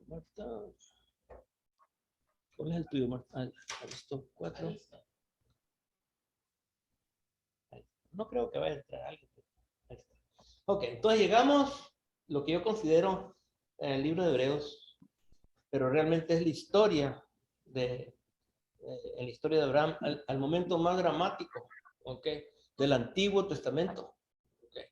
Marta. ¿Cuál es el tuyo, Marta? Ah, listo, 4. No creo que vaya a entrar alguien. Ahí está. Ok, entonces llegamos lo que yo considero en el libro de Hebreos, pero realmente es la historia en la historia de Abraham, al momento más dramático, ¿ok? Del Antiguo Testamento. ¿Okay?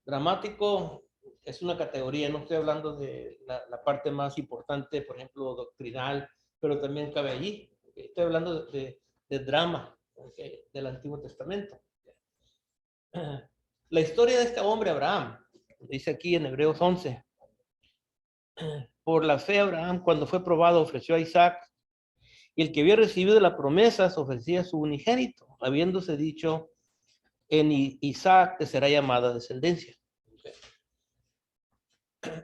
Dramático es una categoría, no estoy hablando de la parte más importante, por ejemplo, doctrinal, pero también cabe allí. ¿Okay? Estoy hablando de drama, ¿okay? Del Antiguo Testamento. La historia de este hombre, Abraham, dice aquí en Hebreos 11, por la fe Abraham, cuando fue probado, ofreció a Isaac, y el que había recibido la promesa se ofrecía a su unigénito, habiéndose dicho, en Isaac te será llamada descendencia.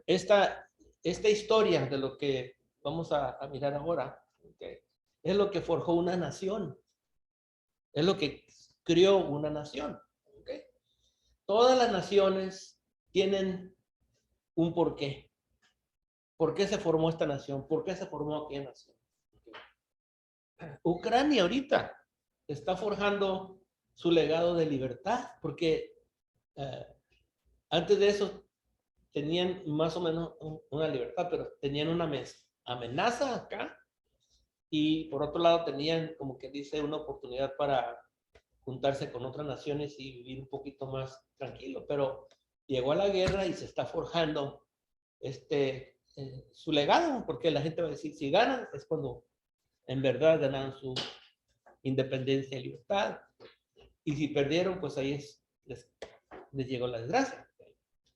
Esta historia de lo que vamos a mirar ahora, ¿okay? Es lo que forjó una nación, es lo que crió una nación. ¿Okay? Todas las naciones tienen un porqué. ¿Por qué se formó esta nación? ¿Por qué se formó aquella nación? Ucrania ahorita está forjando su legado de libertad, porque antes de eso tenían más o menos una libertad, pero tenían una amenaza acá, y por otro lado tenían, como que dice, una oportunidad para juntarse con otras naciones y vivir un poquito más tranquilo, pero llegó a la guerra y se está forjando su legado, porque la gente va a decir, si ganan, es cuando en verdad ganaron su independencia y libertad, y si perdieron, pues ahí les llegó la desgracia.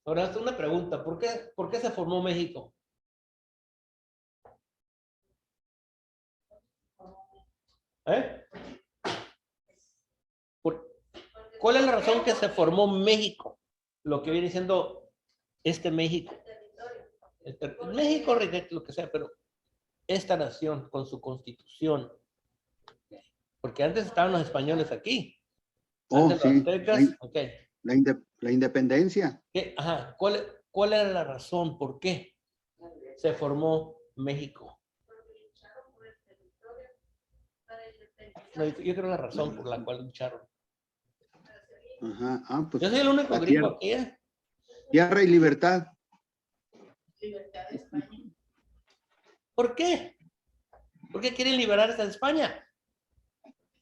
Ahora, es una pregunta, ¿por qué se formó México? ¿Eh? ¿Cuál es la razón que se formó México? Lo que viene siendo México. México, lo que sea, pero esta nación con su constitución. Porque antes estaban los españoles aquí. Antes los sí. aztecas, ok. La independencia. Ajá. ¿Cuál era la razón? ¿Por qué se formó México? No, yo creo la razón por la cual lucharon. Ajá. Pues yo soy el único gringo aquí. Tierra y libertad. Libertad de España. ¿Por qué? ¿Por qué quieren liberarse de España?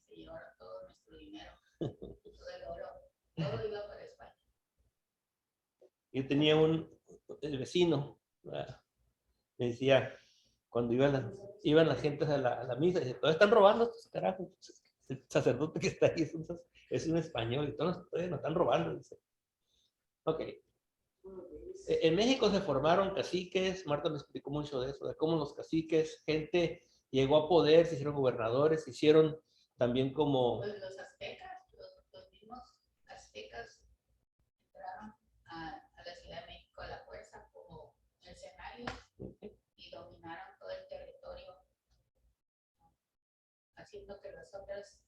Se llevaron todo nuestro dinero, todo el oro, todo iba para España. Yo tenía el vecino, me decía, cuando iban las gentes a la misa, dice, todos están robando estos carajos. El sacerdote que está ahí es un español, y todos nos están robando, dice. Ok. En México se formaron caciques, Marta me explicó mucho de eso, de cómo los caciques, gente llegó a poder, se hicieron gobernadores, se hicieron también como... Pues los aztecas, los mismos aztecas entraron a la Ciudad de México a la fuerza como mercenarios y dominaron todo el territorio, haciendo que los otros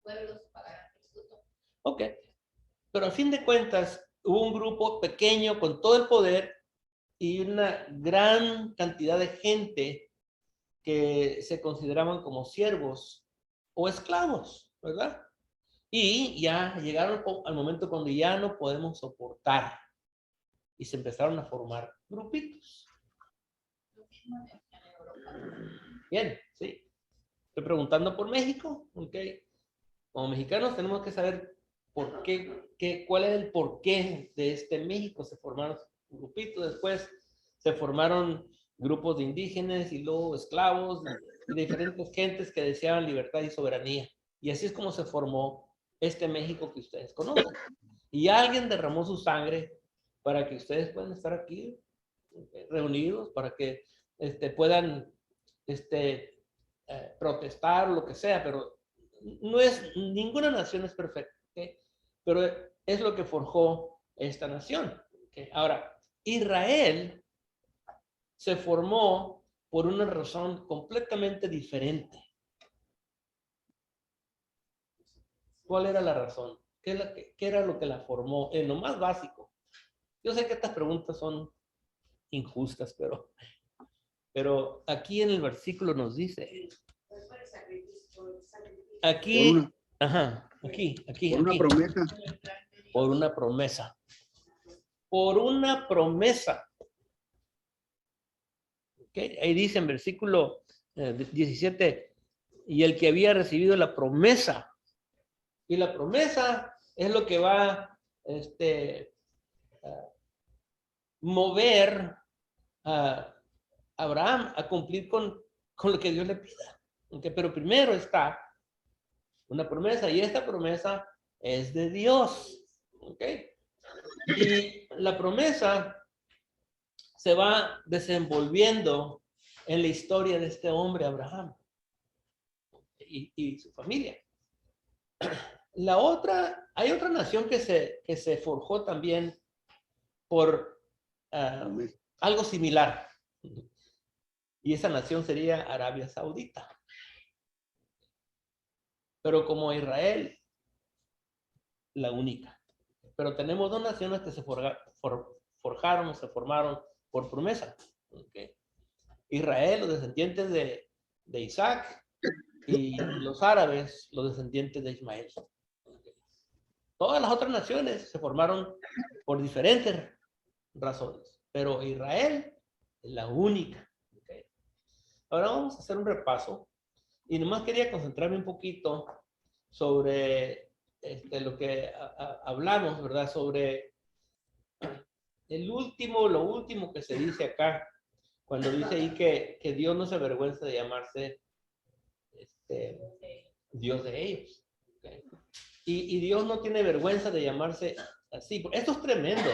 pueblos pagaran tributo. Ok, pero a fin de cuentas hubo un grupo pequeño con todo el poder y una gran cantidad de gente que se consideraban como siervos o esclavos, ¿verdad? Y ya llegaron al momento cuando ya no podemos soportar y se empezaron a formar grupitos. Lo mismo en Europa. Bien, sí. Estoy preguntando por México, ¿ok? Como mexicanos tenemos que saber cuál es el porqué de México. Se formaron grupitos, después se formaron grupos de indígenas y luego esclavos y diferentes gentes que deseaban libertad y soberanía. Y así es como se formó México que ustedes conocen. Y alguien derramó su sangre para que ustedes puedan estar aquí reunidos, para que puedan protestar o lo que sea, pero ninguna nación es perfecta, ¿okay? Pero es lo que forjó esta nación. ¿Okay? Ahora, Israel se formó por una razón completamente diferente. ¿Cuál era la razón? ¿Qué era lo que la formó? En lo más básico. Yo sé que estas preguntas son injustas, pero Pero aquí en el versículo nos dice, Por aquí, una, ajá, aquí, por una aquí, promesa. por una promesa. Por una promesa. ¿Okay? Ahí dice en versículo 17, y el que había recibido la promesa. Y la promesa es lo que va a mover a Abraham a cumplir con lo que Dios le pida. ¿Okay? Pero primero está una promesa, y esta promesa es de Dios. ¿Okay? Y la promesa se va desenvolviendo en la historia de este hombre, Abraham, y su familia. La otra, hay otra nación que se forjó también por algo similar. Y esa nación sería Arabia Saudita. Pero como Israel, la única. Pero tenemos dos naciones que se forjaron o se formaron por promesa. ¿Okay? Israel, los descendientes de Isaac, y los árabes, los descendientes de Ismael. Todas las otras naciones se formaron por diferentes razones, pero Israel es la única. ¿Okay? Ahora vamos a hacer un repaso y nomás quería concentrarme un poquito sobre lo que hablamos, ¿verdad? Sobre lo último que se dice acá, cuando dice ahí que Dios no se avergüenza de llamarse Dios de ellos. ¿Okay? Y Dios no tiene vergüenza de llamarse así. Esto es tremendo.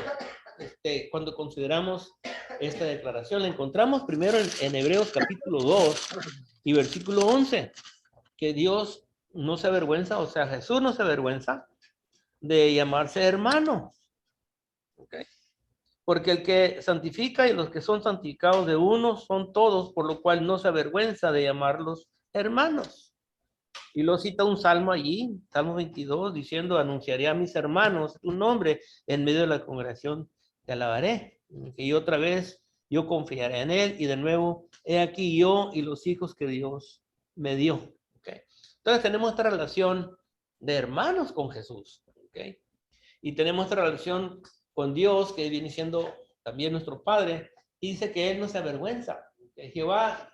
Cuando consideramos esta declaración, la encontramos primero en Hebreos capítulo 2 y versículo 11, que Dios no se avergüenza, o sea, Jesús no se avergüenza de llamarse hermano. ¿Okay? Porque el que santifica y los que son santificados de uno son todos, por lo cual no se avergüenza de llamarlos hermanos. Y lo cita un salmo allí, Salmo 22, diciendo, anunciaré a mis hermanos tu nombre en medio de la congregación, te alabaré. Y otra vez yo confiaré en él, y de nuevo, he aquí yo y los hijos que Dios me dio. ¿Okay? Entonces tenemos esta relación de hermanos con Jesús. ¿Okay? Y tenemos esta relación con Dios, que viene siendo también nuestro Padre, y dice que Él no se avergüenza. ¿Okay? Jehová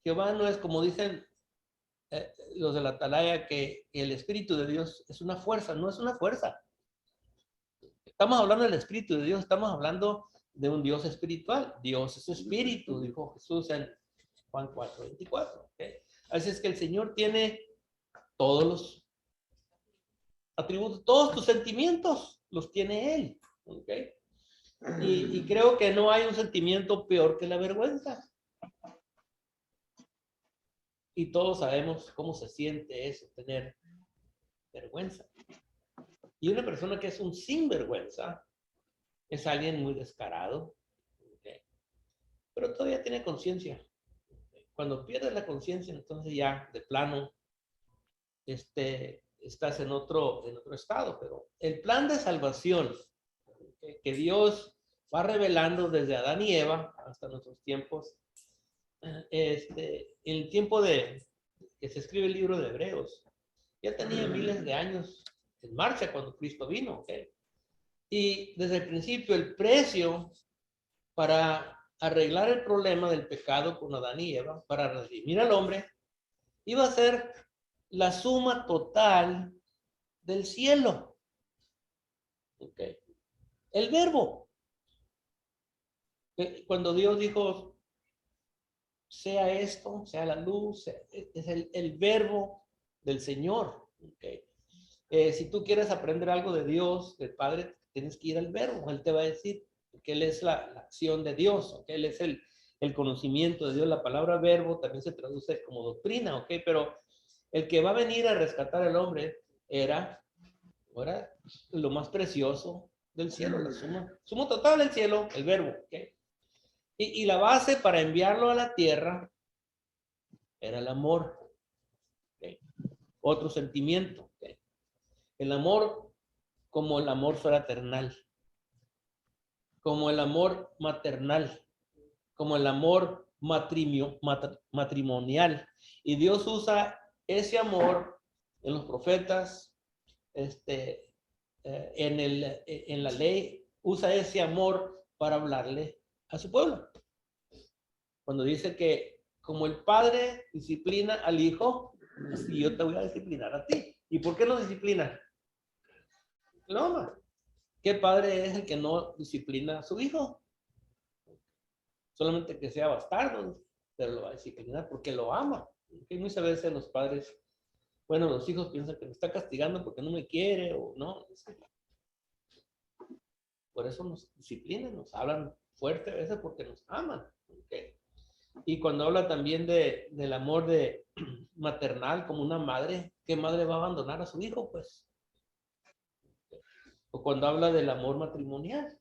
no es como dicen los de la atalaya, que el Espíritu de Dios es una fuerza. No es una fuerza. Estamos hablando del Espíritu de Dios, estamos hablando de un Dios espiritual. Dios es espíritu, dijo Jesús en Juan 4:24. ¿Okay? Así es que el Señor tiene todos los atributos, todos tus sentimientos los tiene Él. ¿Okay? Y creo que no hay un sentimiento peor que la vergüenza. Y todos sabemos cómo se siente eso, tener vergüenza. Y una persona que es un sinvergüenza es alguien muy descarado, ¿okay? Pero todavía tiene conciencia. Cuando pierdes la conciencia, entonces ya de plano estás en otro estado. Pero el plan de salvación que Dios va revelando desde Adán y Eva hasta nuestros tiempos, el tiempo de que se escribe el libro de Hebreos, ya tenía miles de años en marcha cuando Cristo vino. ¿Okay? Y desde el principio el precio para arreglar el problema del pecado con Adán y Eva, para redimir al hombre, iba a ser la suma total del cielo. ¿Okay? El verbo. Cuando Dios dijo, sea esto, sea la luz, es el verbo del Señor. ¿Okay? Si tú quieres aprender algo de Dios, del Padre, tienes que ir al verbo. Él te va a decir que Él es la acción de Dios, ¿okay? Él es el conocimiento de Dios. La palabra verbo también se traduce como doctrina, ¿ok? Pero el que va a venir a rescatar al hombre era lo más precioso del cielo, la suma total del cielo, el verbo, ¿ok? Y la base para enviarlo a la tierra era el amor, ¿okay? Otro sentimiento, ¿okay? El amor como el amor fraternal, como el amor maternal, como el amor matrimonial. Y Dios usa ese amor en los profetas, en la ley, usa ese amor para hablarle a su pueblo. Cuando dice que como el padre disciplina al hijo, así yo te voy a disciplinar a ti. ¿Y por qué lo disciplina? Lo ama. ¿Qué padre es el que no disciplina a su hijo? Solamente que sea bastardo, pero lo va a disciplinar porque lo ama. Y muchas veces los padres, bueno, los hijos piensan que me está castigando porque no me quiere o no. Por eso nos disciplinan, nos hablan fuerte a veces porque nos aman. ¿Okay? Y cuando habla también del amor maternal como una madre, ¿qué madre va a abandonar a su hijo? Pues. O cuando habla del amor matrimonial.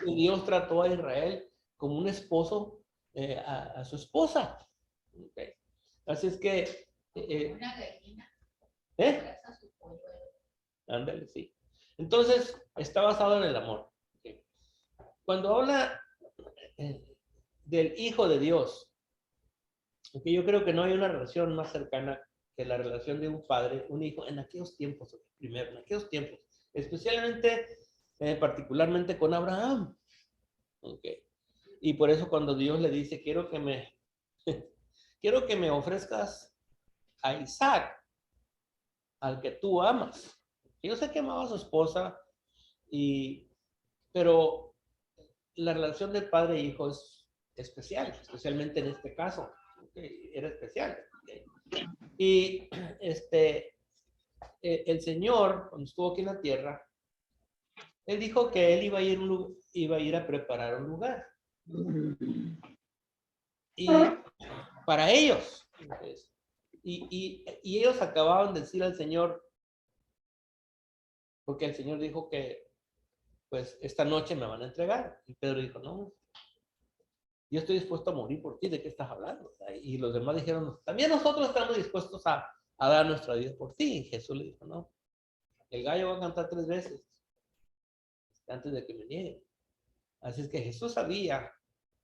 Dios trató a Israel como un esposo a su esposa. Okay. Así es que... Una gallina. Su pollo. Ándale, sí. Entonces, está basado en el amor. Okay. Cuando habla del Hijo de Dios, porque yo creo que no hay una relación más cercana que la relación de un padre, un hijo, en aquellos tiempos, primero, en aquellos tiempos, especialmente, particularmente con Abraham. Okay. Y por eso cuando Dios le dice, quiero que me ofrezcas a Isaac, al que tú amas. Yo sé que amaba a su esposa, pero la relación de padre e hijo es especial, especialmente en este caso. Okay, era especial. Okay. Y el Señor, cuando estuvo aquí en la tierra, Él dijo que Él iba a ir a preparar un lugar. Y para ellos. Entonces, y ellos acababan de decir al Señor, porque el Señor dijo que, pues, esta noche me van a entregar. Y Pedro dijo, no, yo estoy dispuesto a morir por ti, ¿de qué estás hablando? Y los demás dijeron, también nosotros estamos dispuestos a dar nuestra vida por ti. Y Jesús le dijo, no, el gallo va a cantar 3 veces antes de que me nieguen. Así es que Jesús sabía,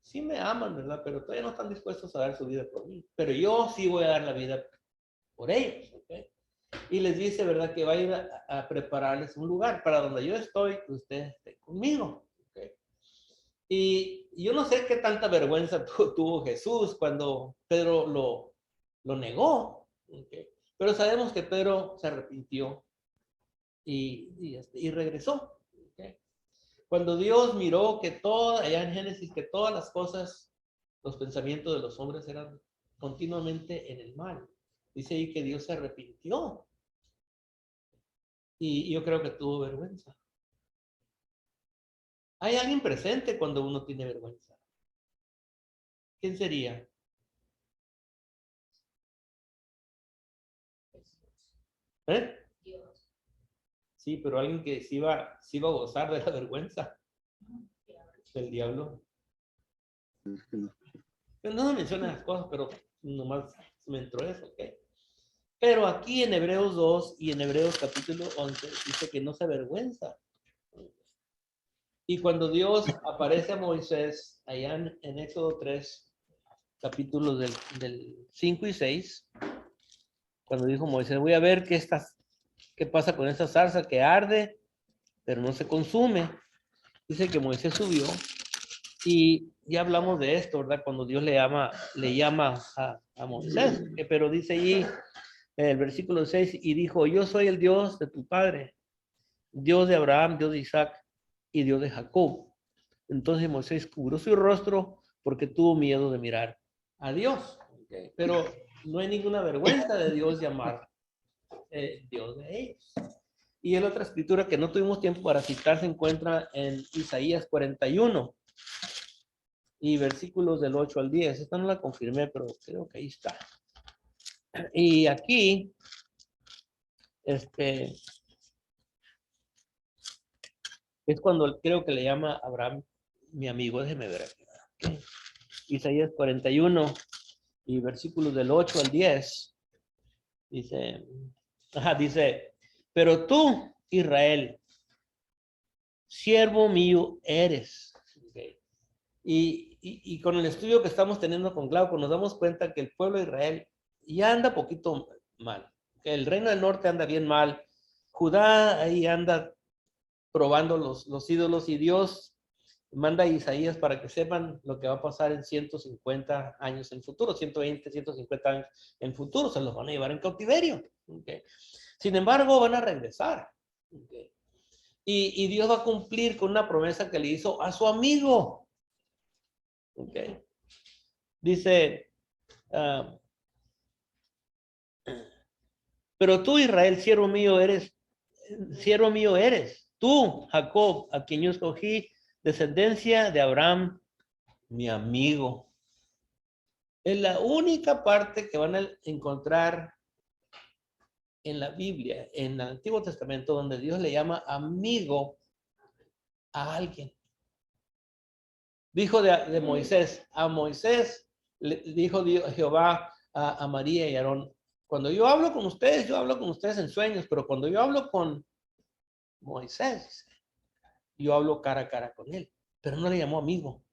sí me aman, ¿verdad? Pero todavía no están dispuestos a dar su vida por mí. Pero yo sí voy a dar la vida por ellos, ¿ok? Y les dice, ¿verdad? Que va a ir a prepararles un lugar para donde yo estoy, que ustedes estén conmigo, ¿ok? Y yo no sé qué tanta vergüenza tuvo Jesús cuando Pedro lo negó, ¿ok? Pero sabemos que Pedro se arrepintió y regresó. ¿Okay? Cuando Dios miró que allá en Génesis, que todas las cosas, los pensamientos de los hombres eran continuamente en el mal. Dice ahí que Dios se arrepintió. Y yo creo que tuvo vergüenza. ¿Hay alguien presente cuando uno tiene vergüenza? ¿Quién sería? ¿Eh? Dios. Sí, pero alguien que sí iba a gozar de la vergüenza. El diablo. No me menciona las cosas, pero nomás me entró eso, ¿ok? Pero aquí en Hebreos 2 y en Hebreos capítulo 11 dice que no se avergüenza. Y cuando Dios aparece a Moisés allá en Éxodo 3, capítulos del 5 y 6, cuando dijo Moisés, voy a ver qué pasa con esta zarza que arde, pero no se consume. Dice que Moisés subió y ya hablamos de esto, ¿verdad? Cuando Dios le llama a Moisés, pero dice allí en el versículo 6, y dijo, yo soy el Dios de tu padre, Dios de Abraham, Dios de Isaac y Dios de Jacob. Entonces Moisés cubrió su rostro porque tuvo miedo de mirar a Dios. Okay. Pero no hay ninguna vergüenza de Dios llamar Dios de ellos. Y en otra escritura que no tuvimos tiempo para citar se encuentra en Isaías 41 y versículos del 8 al 10. Esta no la confirmé, pero creo que ahí está. Y aquí, es cuando creo que le llama a Abraham mi amigo. Déjeme ver aquí. Okay. Isaías 41 y versículos del 8 al 10. Dice, pero tú, Israel, siervo mío eres. Okay. Y con el estudio que estamos teniendo con Glauco, nos damos cuenta que el pueblo de Israel ya anda poquito mal. Que el reino del norte anda bien mal. Judá ahí anda probando los ídolos, y Dios manda a Isaías para que sepan lo que va a pasar en 150 años en el futuro, 120, 150 años en el futuro, se los van a llevar en cautiverio. ¿Okay? Sin embargo, van a regresar. ¿Okay? Y Dios va a cumplir con una promesa que le hizo a su amigo. ¿Okay? Dice, pero tú, Israel, siervo mío eres. Tú, Jacob, a quien yo escogí, descendencia de Abraham, mi amigo. Es la única parte que van a encontrar en la Biblia, en el Antiguo Testamento, donde Dios le llama amigo a alguien. Dijo de Moisés, a Moisés le dijo Dios, Jehová a María y Aarón, cuando yo hablo con ustedes, yo hablo con ustedes en sueños, pero cuando yo hablo con Moisés, yo hablo cara a cara con él, pero no le llamó amigo.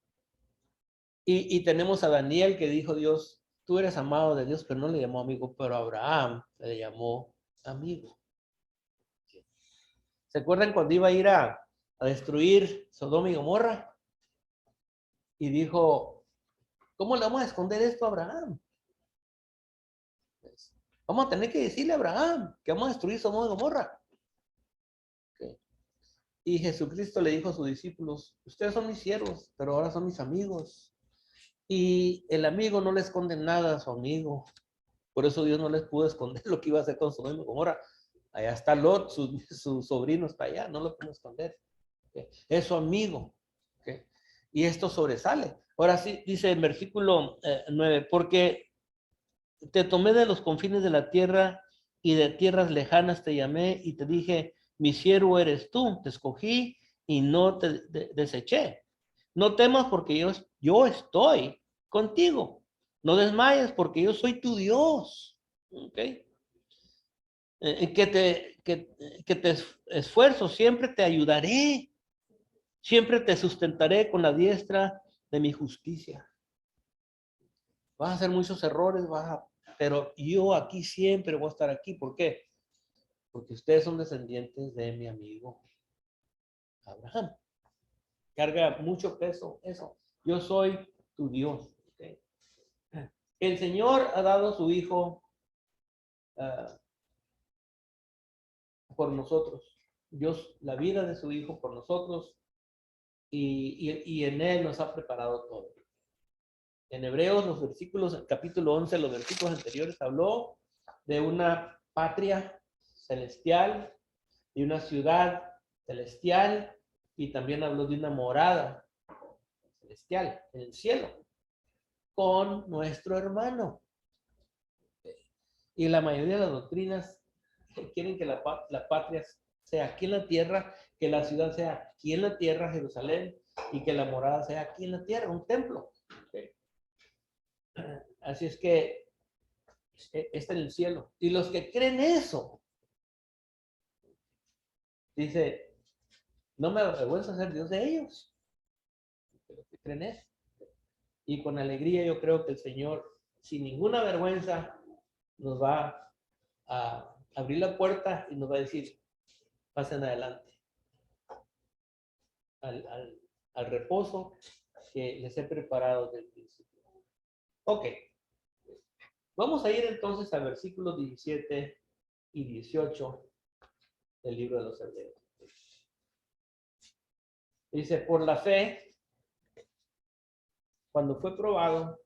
Y tenemos a Daniel que dijo Dios, tú eres amado de Dios, pero no le llamó amigo, pero a Abraham le llamó amigo. ¿Se acuerdan cuando iba a ir a destruir Sodoma y Gomorra? Y dijo, ¿cómo le vamos a esconder esto a Abraham? Pues, vamos a tener que decirle a Abraham que vamos a destruir Sodoma y Gomorra. Okay. Y Jesucristo le dijo a sus discípulos, ustedes son mis siervos, pero ahora son mis amigos. Y el amigo no le esconde nada a su amigo. Por eso Dios no les pudo esconder lo que iba a hacer con Sodoma y Gomorra. Allá está Lot, su sobrino está allá, no lo pudo esconder. ¿Okay? Es su amigo. ¿Okay? Y esto sobresale. Ahora sí, dice el versículo 9, porque te tomé de los confines de la tierra y de tierras lejanas te llamé y te dije, mi siervo eres tú, te escogí y no te deseché. No temas porque yo estoy contigo. No desmayes porque yo soy tu Dios. ¿Okay? Que te esfuerzo, siempre te ayudaré. Siempre te sustentaré con la diestra de mi justicia. Vas a hacer muchos errores, pero yo aquí siempre voy a estar aquí. ¿Por qué? Porque ustedes son descendientes de mi amigo Abraham. Carga mucho peso eso. Yo soy tu Dios. ¿Okay? El Señor ha dado a su Hijo por nosotros. Dios, la vida de su Hijo por nosotros, y en Él nos ha preparado todo. En Hebreos, los versículos, el capítulo 11, los versículos anteriores, habló de una patria celestial, de una ciudad celestial, y también habló de una morada celestial en el cielo, con nuestro hermano. Y la mayoría de las doctrinas quieren que la patria sea aquí en la tierra, que la ciudad sea aquí en la tierra, Jerusalén, y que la morada sea aquí en la tierra, un templo. ¿Okay? Así es que está en el cielo. Y los que creen eso, dice, no me avergüenza ser Dios de ellos. Los que creen eso. Y con alegría yo creo que el Señor, sin ninguna vergüenza, nos va a abrir la puerta y nos va a decir, pasen adelante al reposo que les he preparado desde el principio. Ok, vamos a ir entonces al versículo 17 y 18 del libro de los Hebreos. Dice, por la fe, cuando fue probado,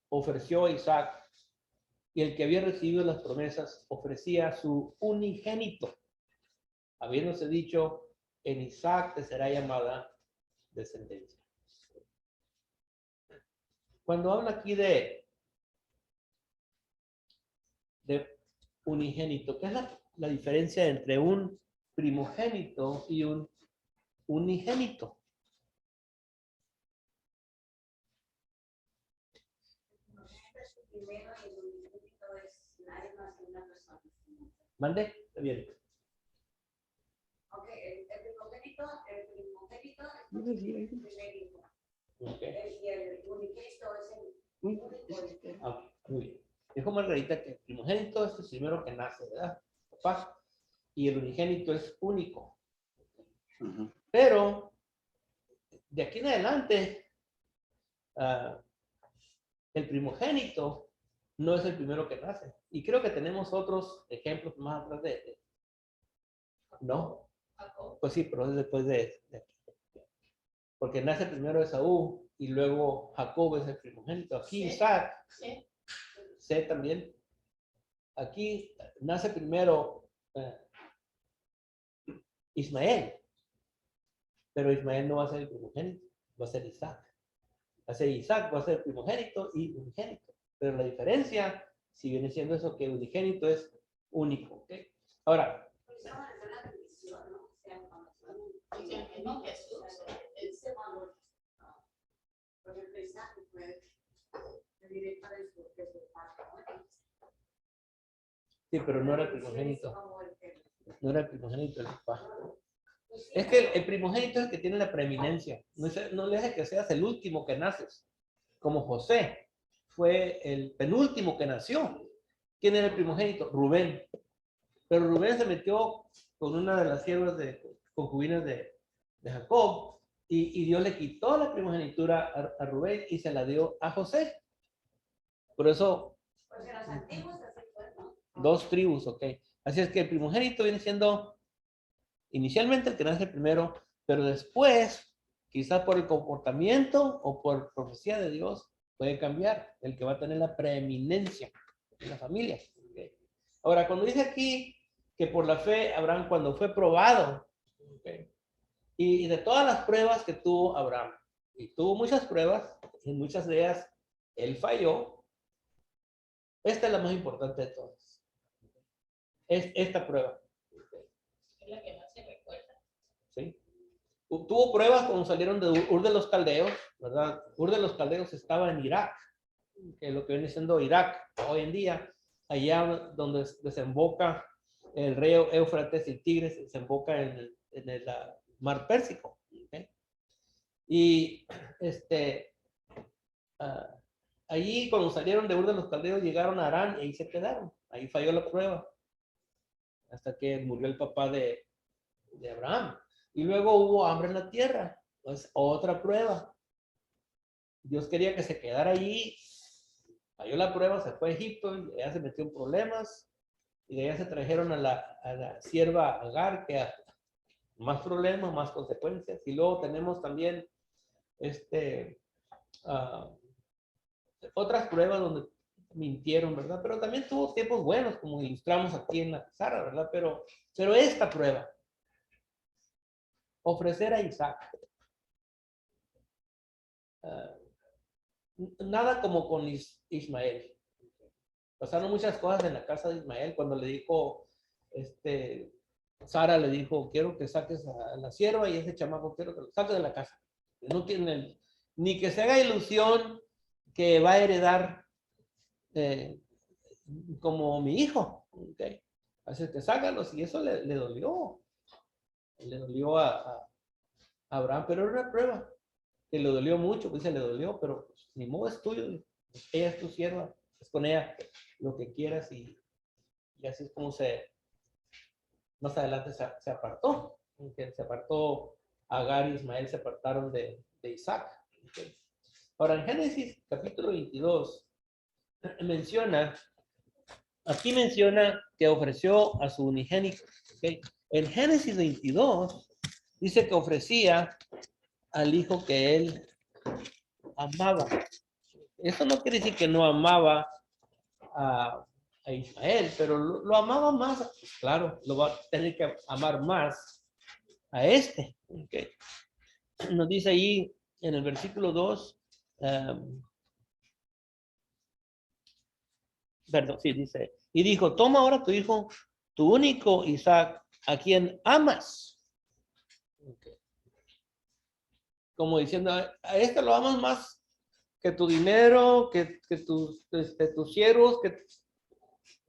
ofreció a Isaac, y el que había recibido las promesas ofrecía su unigénito, habiéndose dicho, en Isaac te será llamada descendencia. Cuando habla aquí de unigénito, ¿qué es la diferencia entre un primogénito y un unigénito? ¿Mande? Está bien. Ok, el primogénito es el primer hijo. Okay. Y el unigénito es el único. Ah, muy bien. Dijo Margarita que el primogénito es el primero que nace, ¿verdad? Papá. Y el unigénito es único. Ajá. Pero de aquí en adelante, el primogénito no es el primero que nace. Y creo que tenemos otros ejemplos más atrás ¿no? Jacob. Pues sí, pero es después de aquí. Porque nace primero Esaú y luego Jacob es el primogénito. Aquí Sí. Isaac, Sí. sé también. Aquí nace primero Ismael. Pero Ismael no va a ser el primogénito, va a ser Isaac. Va a ser Isaac, va a ser el primogénito y unigénito. Pero la diferencia, si viene siendo eso, que unigénito es único. ¿Okay? Ahora, Pues ahora es una bendición, ¿no? O sea, cuando son- Y el mismo Jesús. Ese valor, por ejemplo, Isaac fue directa de su padre, ¿no? sí, pero no era el primogénito. Como el que- No era el primogénito el papá. Es que el primogénito es el que tiene la preeminencia. No le hace que seas el último que naces. Como José fue el penúltimo que nació. ¿Quién era el primogénito? Rubén. Pero Rubén se metió con una de las siervas concubinas de Jacob y Dios le quitó la primogenitura a Rubén y se la dio a José. Por eso, Pues en los antiguos así fue, ¿no? 2 tribus, ok. Así es que el primogénito viene siendo inicialmente el que nace primero, pero después, quizás por el comportamiento o por profecía de Dios, puede cambiar el que va a tener la preeminencia en la familia. Okay. Ahora, cuando dice aquí que por la fe Abraham cuando fue probado, okay, y de todas las pruebas que tuvo Abraham, y tuvo muchas pruebas, y muchas de ellas él falló, esta es la más importante de todas. Es esta prueba. Es la que más se recuerda. ¿Sí? Tuvo pruebas cuando salieron de Ur de los Caldeos, ¿verdad? Ur de los Caldeos estaba en Irak, que es lo que viene siendo Irak hoy en día, allá donde desemboca el río Éufrates y Tigres, desemboca en el mar Pérsico. ¿Okay? Y allí cuando salieron de Ur de los Caldeos llegaron a Harán y ahí se quedaron. Ahí falló la prueba, hasta que murió el papá de Abraham. Y luego hubo hambre en la tierra. Pues otra prueba. Dios quería que se quedara allí. Falló la prueba, se fue a Egipto, y allá se metió en problemas. Y de allá se trajeron a la sierva Agar, que más problemas, más consecuencias. Y luego tenemos también otras pruebas donde mintieron, ¿verdad? Pero también tuvo tiempos buenos, como ilustramos aquí en la pizarra, ¿verdad? Pero esta prueba, ofrecer a Isaac. Nada como con Ismael. Pasaron muchas cosas en la casa de Ismael cuando le dijo, Sara le dijo, quiero que saques a la sierva y ese chamaco quiero que lo saques de la casa. No tiene ni que se haga ilusión que va a heredar como mi hijo. ¿Okay? Así que sácalos y eso le dolió. Le dolió a Abraham, pero era una prueba que le dolió mucho, pues se le dolió, pero pues, ni modo es tuyo, ella es tu sierva, es con ella lo que quieras y así es como más adelante se apartó, que se apartó Agar y Ismael se apartaron de Isaac. ¿Okay? Ahora en Génesis capítulo 22 aquí menciona que ofreció a su unigénito. ¿Okay? En Génesis 22 dice que ofrecía al hijo que él amaba. Eso no quiere decir que no amaba a Ismael, pero lo amaba más, claro, lo va a tener que amar más a este. Okay. Nos dice ahí en el versículo 2, perdón, sí, dice, y dijo, toma ahora tu hijo, tu único Isaac, a quien amas. Okay. Como diciendo, a este lo amas más que tu dinero, que tus siervos, que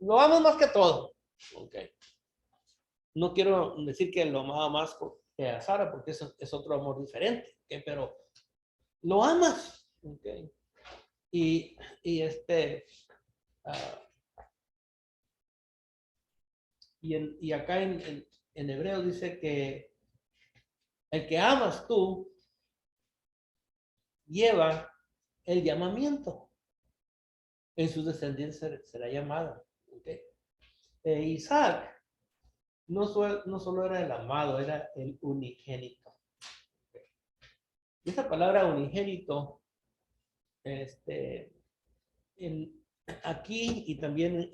lo amas más que todo. Okay. No quiero decir que lo amaba más que a Sara, porque eso es otro amor diferente, ¿okay? Pero lo amas. ¿Ok? Y y acá en hebreo dice que el que amas tú lleva el llamamiento. En sus descendientes será llamado. ¿Okay? Isaac no solo era el amado, era el unigénito. ¿Okay? Y esa palabra unigénito, aquí y también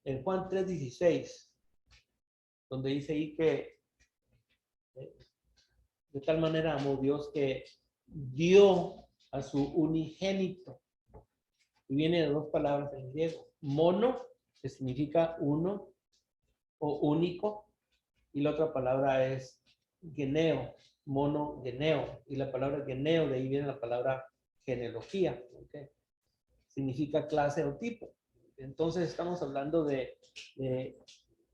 en Juan 3:16, donde dice ahí que de tal manera amó Dios que dio a su unigénito. Y viene de dos palabras en griego. Mono, que significa uno o único, y la otra palabra es geneo, mono, geneo. Y la palabra geneo, de ahí viene la palabra genealogía. ¿Okay? Significa clase o tipo. Entonces estamos hablando de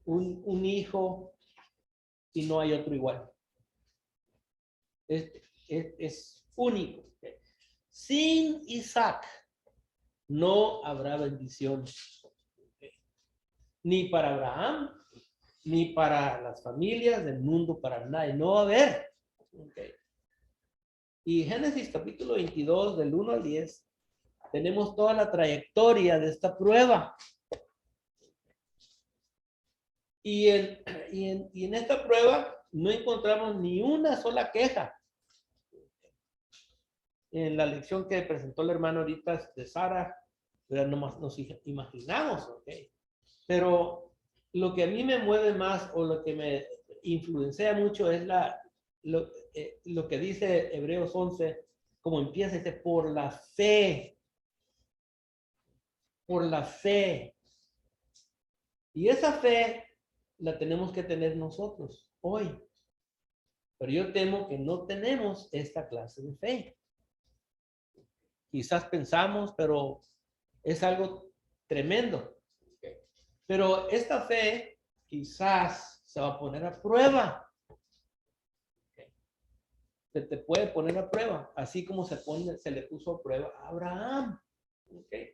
un hijo y no hay otro igual. Es único. ¿Okay? Sin Isaac no habrá bendición. ¿Okay? Ni para Abraham, ni para las familias del mundo, para nadie. No va a haber. ¿Okay? Y Génesis capítulo 22, del 1 al 10, tenemos toda la trayectoria de esta prueba. Y en esta prueba no encontramos ni una sola queja. En la lección que presentó el hermano ahorita de Sara, nos imaginamos, ¿ok? Pero lo que a mí me mueve más o lo que me influencia mucho es lo que dice Hebreos 11, como empieza, dice, por la fe. Por la fe. Y esa fe la tenemos que tener nosotros hoy. Pero yo temo que no tenemos esta clase de fe. Quizás pensamos, pero es algo tremendo. Pero esta fe quizás se va a poner a prueba. Se te puede poner a prueba, así como se le puso a prueba a Abraham. ¿Okay?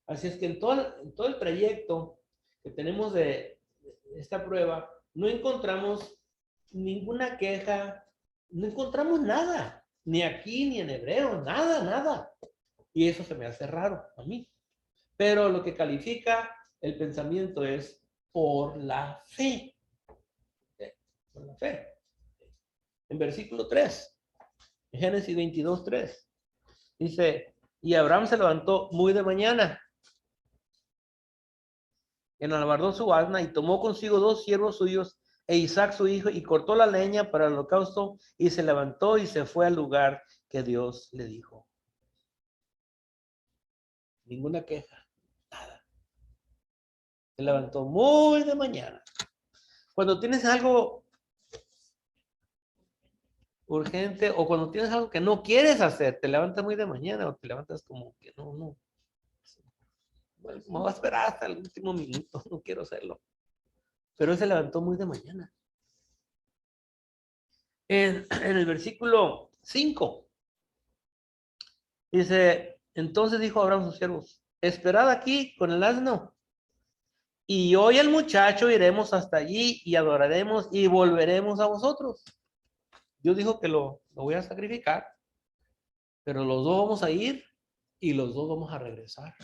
Así es que en todo el trayecto que tenemos de esta prueba, no encontramos ninguna queja, no encontramos nada, ni aquí ni en hebreo, nada. Y eso se me hace raro a mí. Pero lo que califica el pensamiento es por la fe. ¿Okay? Por la fe. En versículo 3, en Génesis 22:3, dice, y Abraham se levantó muy de mañana, enalbardó su asna y tomó consigo 2 siervos suyos e Isaac su hijo y cortó la leña para el holocausto y se levantó y se fue al lugar que Dios le dijo. Ninguna queja, nada. Se levantó muy de mañana. Cuando tienes algo urgente o cuando tienes algo que no quieres hacer, te levantas muy de mañana o te levantas como que no. Bueno, me voy a esperar hasta el último minuto, no quiero hacerlo. Pero él se levantó muy de mañana. En el versículo 5 dice, entonces dijo Abraham a sus siervos, esperad aquí con el asno y hoy el muchacho iremos hasta allí y adoraremos y volveremos a vosotros. Dios dijo que lo voy a sacrificar, pero los dos vamos a ir y los dos vamos a regresar.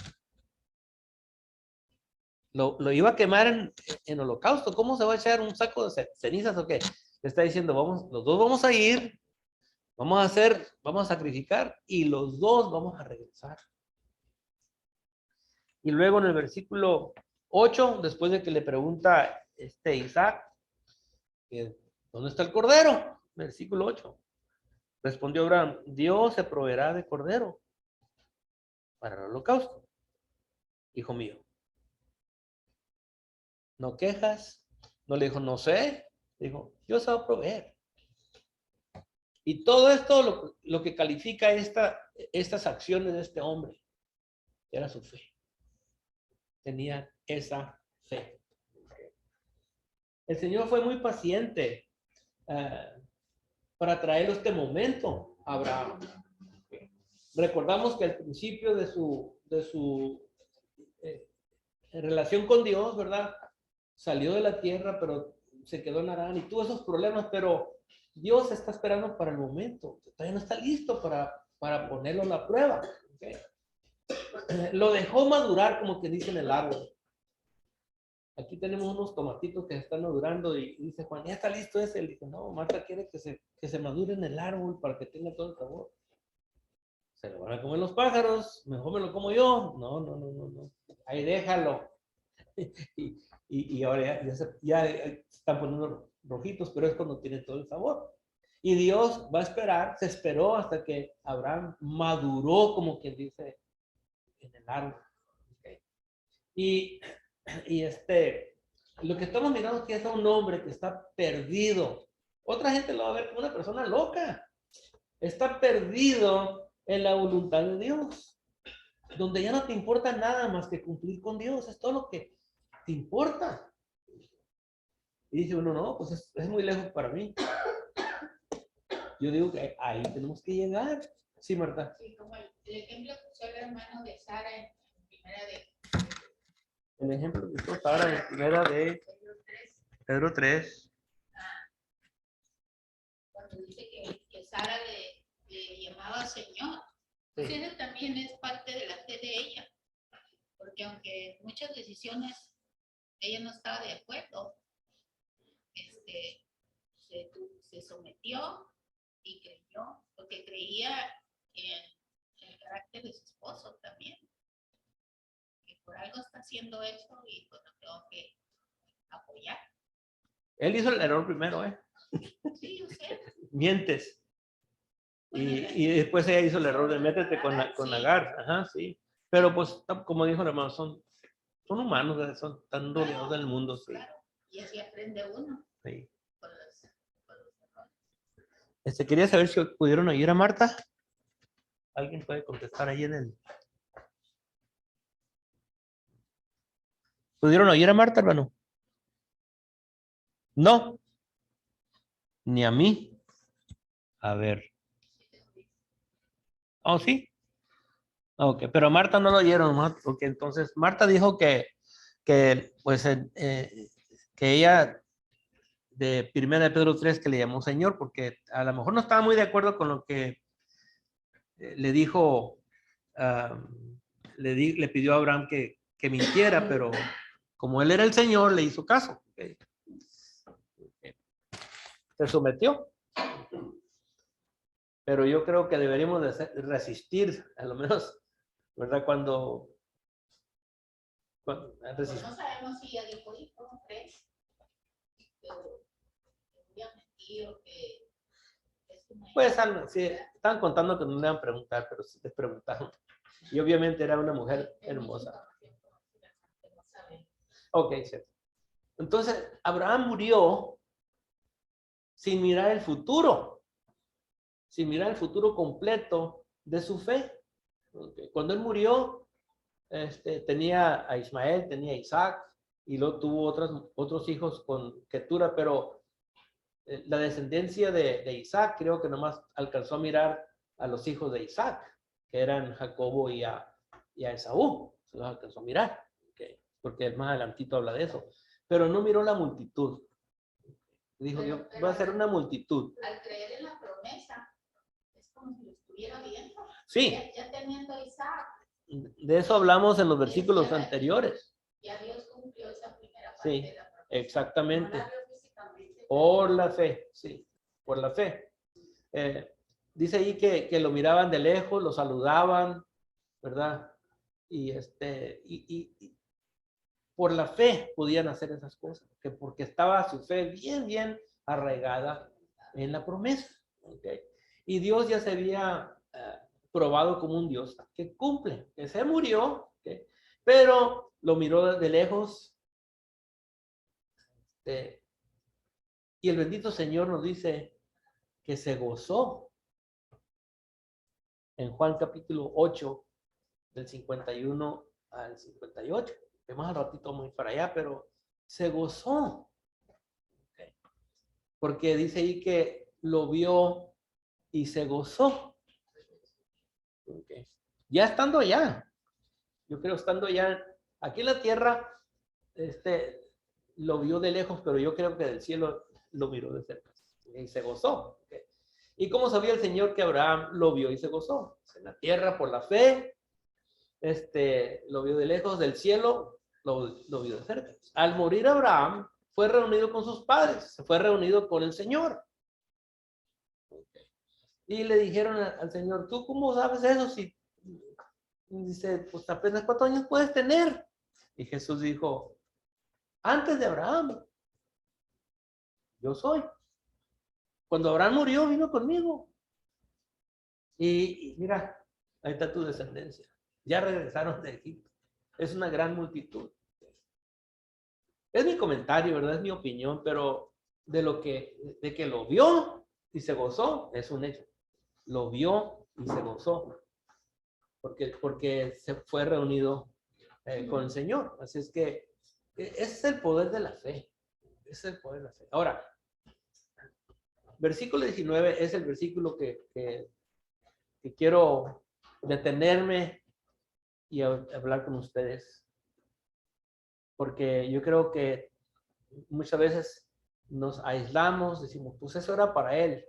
Lo iba a quemar en holocausto. ¿Cómo se va a echar un saco de cenizas o qué? Le está diciendo, los dos vamos a ir, vamos a sacrificar y los dos vamos a regresar. Y luego en el versículo 8, después de que le pregunta Isaac, ¿dónde está el cordero? Versículo 8. Respondió Abraham, Dios se proveerá de cordero para el holocausto. Hijo mío, ¿no quejas? No le dijo, no sé. Le dijo, Dios se va a proveer. Y todo esto lo que califica estas acciones de este hombre era su fe. Tenía esa fe. El Señor fue muy paciente para traerlo este momento. Abraham. Recordamos que al principio de su relación con Dios, ¿verdad? Salió de la tierra, pero se quedó en Harán y tuvo esos problemas, pero Dios está esperando para el momento. Todavía no está listo para ponerlo a la prueba. ¿Okay? Lo dejó madurar, como que dice en el árbol. Aquí tenemos unos tomatitos que están madurando y dice Juan, ¿ya está listo ese? Le dice, no, Marta quiere que se madure en el árbol para que tenga todo el sabor. Se lo van a comer los pájaros, mejor me lo como yo. No. Ahí déjalo. y ahora ya están poniendo rojitos, pero es cuando tiene todo el sabor. Y Dios va a esperar, se esperó hasta que Abraham maduró, como quien dice, en el árbol. Okay. Y lo que estamos mirando aquí es a un hombre que está perdido. Otra gente lo va a ver como una persona loca. Está perdido en la voluntad de Dios, donde ya no te importa nada más que cumplir con Dios. Es todo lo que te importa. Y dice uno, no, pues es muy lejos para mí. Yo digo que ahí tenemos que llegar. Sí, Marta. Sí, como el ejemplo que usó el hermano de Sara en primera de El ejemplo que usó Sara en primera de Pedro 3. Cuando dice que Sara le llamaba Señor. Sí. Pues eso también es parte de la fe de ella. Porque aunque en muchas decisiones ella no estaba de acuerdo, se sometió y creyó, porque creía en el carácter de su esposo también. Que por algo está haciendo eso y pues lo tengo que apoyar. Él hizo el error primero, ¿eh? Sí, yo sé. Mientes. Bueno, Y después ella hizo el error de métete con Agar. Ajá, sí. Pero pues, como dijo el hermano, son humanos, son tan rodeados del mundo. Sí. Claro. Y así aprende uno. Sí. Con los errores. Quería saber si pudieron oír a Marta. ¿Alguien puede contestar ahí en el? ¿Pudieron oír a Marta, hermano? No. Ni a mí. A ver. Oh, sí. Ok, pero a Marta no lo oyeron, ¿no? Porque entonces Marta dijo que pues, que ella de primera de Pedro 3 que le llamó Señor, porque a lo mejor no estaba muy de acuerdo con lo que le dijo, le pidió a Abraham que mintiera, pero como él era el Señor, le hizo caso. Okay. Se sometió. Pero yo creo que deberíamos de resistir, a lo menos, ¿verdad? Cuando Pues no sabemos si ella dijo, ¿cómo crees? Que voy a mentir o que es una... pues sí, estaban contando que no le iban a preguntar, pero sí les preguntaron. Y obviamente era una mujer hermosa. Ok, cierto. Entonces, Abraham murió sin mirar el futuro, sin mirar el futuro completo de su fe. Okay. Cuando él murió, tenía a Ismael, tenía a Isaac, y luego tuvo otros hijos con Ketura, pero la descendencia de Isaac creo que nomás alcanzó a mirar a los hijos de Isaac, que eran Jacobo y a Esaú. Se los alcanzó a mirar, okay, porque más adelantito habla de eso. Pero no miró la multitud. Dijo, yo voy a ser una multitud. Al creer en la promesa, es como si lo estuviera viendo. Sí. Ya teniendo a Isaac. De eso hablamos en los versículos anteriores. Ya Dios cumplió esa primera parte Sí, de la promesa. exactamente. Por la fe, sí, por la fe. Dice ahí que lo miraban de lejos, lo saludaban, ¿verdad? Y por la fe podían hacer esas cosas, porque estaba su fe bien arraigada en la promesa. ¿Okay? Y Dios ya se había probado como un Dios que cumple, que se murió, ¿okay? Pero lo miró de lejos. Y el bendito Señor nos dice que se gozó en Juan capítulo 8, del 51 al 58. Que más al ratito vamos a ir para allá, pero se gozó. Okay. Porque dice ahí que lo vio y se gozó. Okay. Ya estando allá, yo creo estando allá, aquí en la tierra, lo vio de lejos, pero yo creo que del cielo lo miró de cerca y se gozó. Okay. ¿Y cómo sabía el Señor que Abraham lo vio y se gozó? En la tierra por la fe, lo vio de lejos, del cielo lo vio de cerca. Al morir Abraham, fue reunido con sus padres, se fue reunido con el Señor. Okay. Y le dijeron al Señor, ¿tú cómo sabes eso? Si dice, pues apenas 4 años puedes tener. Y Jesús dijo, antes de Abraham, yo soy. Cuando Abraham murió, vino conmigo. Y mira, ahí está tu descendencia. Ya regresaron de Egipto. Es una gran multitud. Es mi comentario, ¿verdad? Es mi opinión, pero de que lo vio y se gozó, es un hecho. Lo vio y se gozó. Porque se fue reunido con el Señor. Así es que ese es el poder de la fe. Ese es el poder de la fe. Ahora, versículo 19 es el versículo que quiero detenerme y hablar con ustedes. Porque yo creo que muchas veces nos aislamos, decimos, pues eso era para él.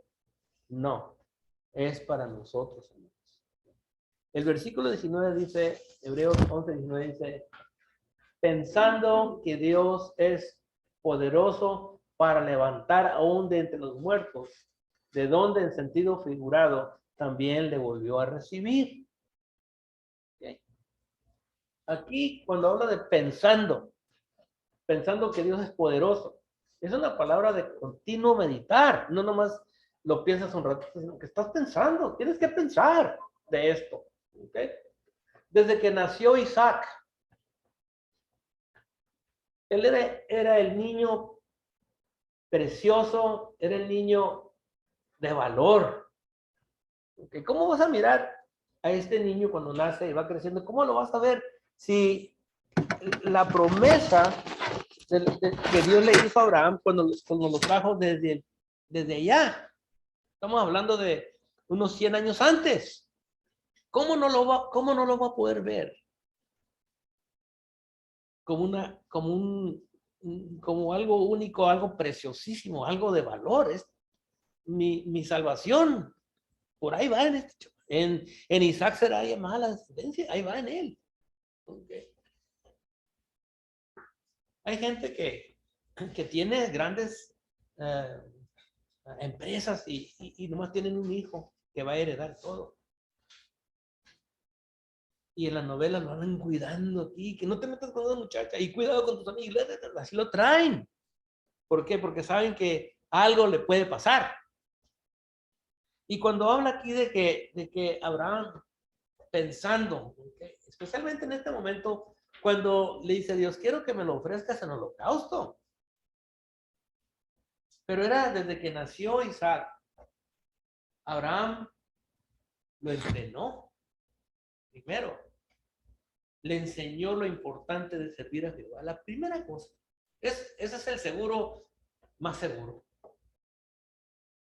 No, es para nosotros. El versículo 19 dice, Hebreos 11, 19 dice, pensando que Dios es poderoso para levantar aún de entre los muertos, de donde en sentido figurado también le volvió a recibir. ¿Okay? Aquí cuando habla de pensando que Dios es poderoso, es una palabra de continuo meditar, no nomás lo piensas un rato, sino que estás pensando, tienes que pensar de esto. ¿Okay? Desde que nació Isaac, él era el niño precioso, era el niño de valor. ¿Okay? ¿Cómo vas a mirar a este niño cuando nace y va creciendo? ¿Cómo lo vas a ver si la promesa que Dios le hizo a Abraham cuando lo trajo desde allá? Estamos hablando de unos 100 años antes. ¿Cómo no lo va a poder ver? Como algo único, algo preciosísimo, algo de valor. Es mi salvación. Por ahí va en Isaac será llamada la descendencia. Ahí va en él. Okay. Hay gente que tiene grandes empresas y nomás tienen un hijo que va a heredar todo. Y en la novela lo andan cuidando aquí, que no te metas con una muchacha y cuidado con tus amigos, así lo traen. ¿Por qué? Porque saben que algo le puede pasar. Y cuando habla aquí de que Abraham pensando, ¿okay? Especialmente en este momento, cuando le dice a Dios, quiero que me lo ofrezcas en holocausto. Pero era desde que nació Isaac. Abraham lo entrenó. Primero, le enseñó lo importante de servir a Jehová. La primera cosa. Ese es el seguro más seguro.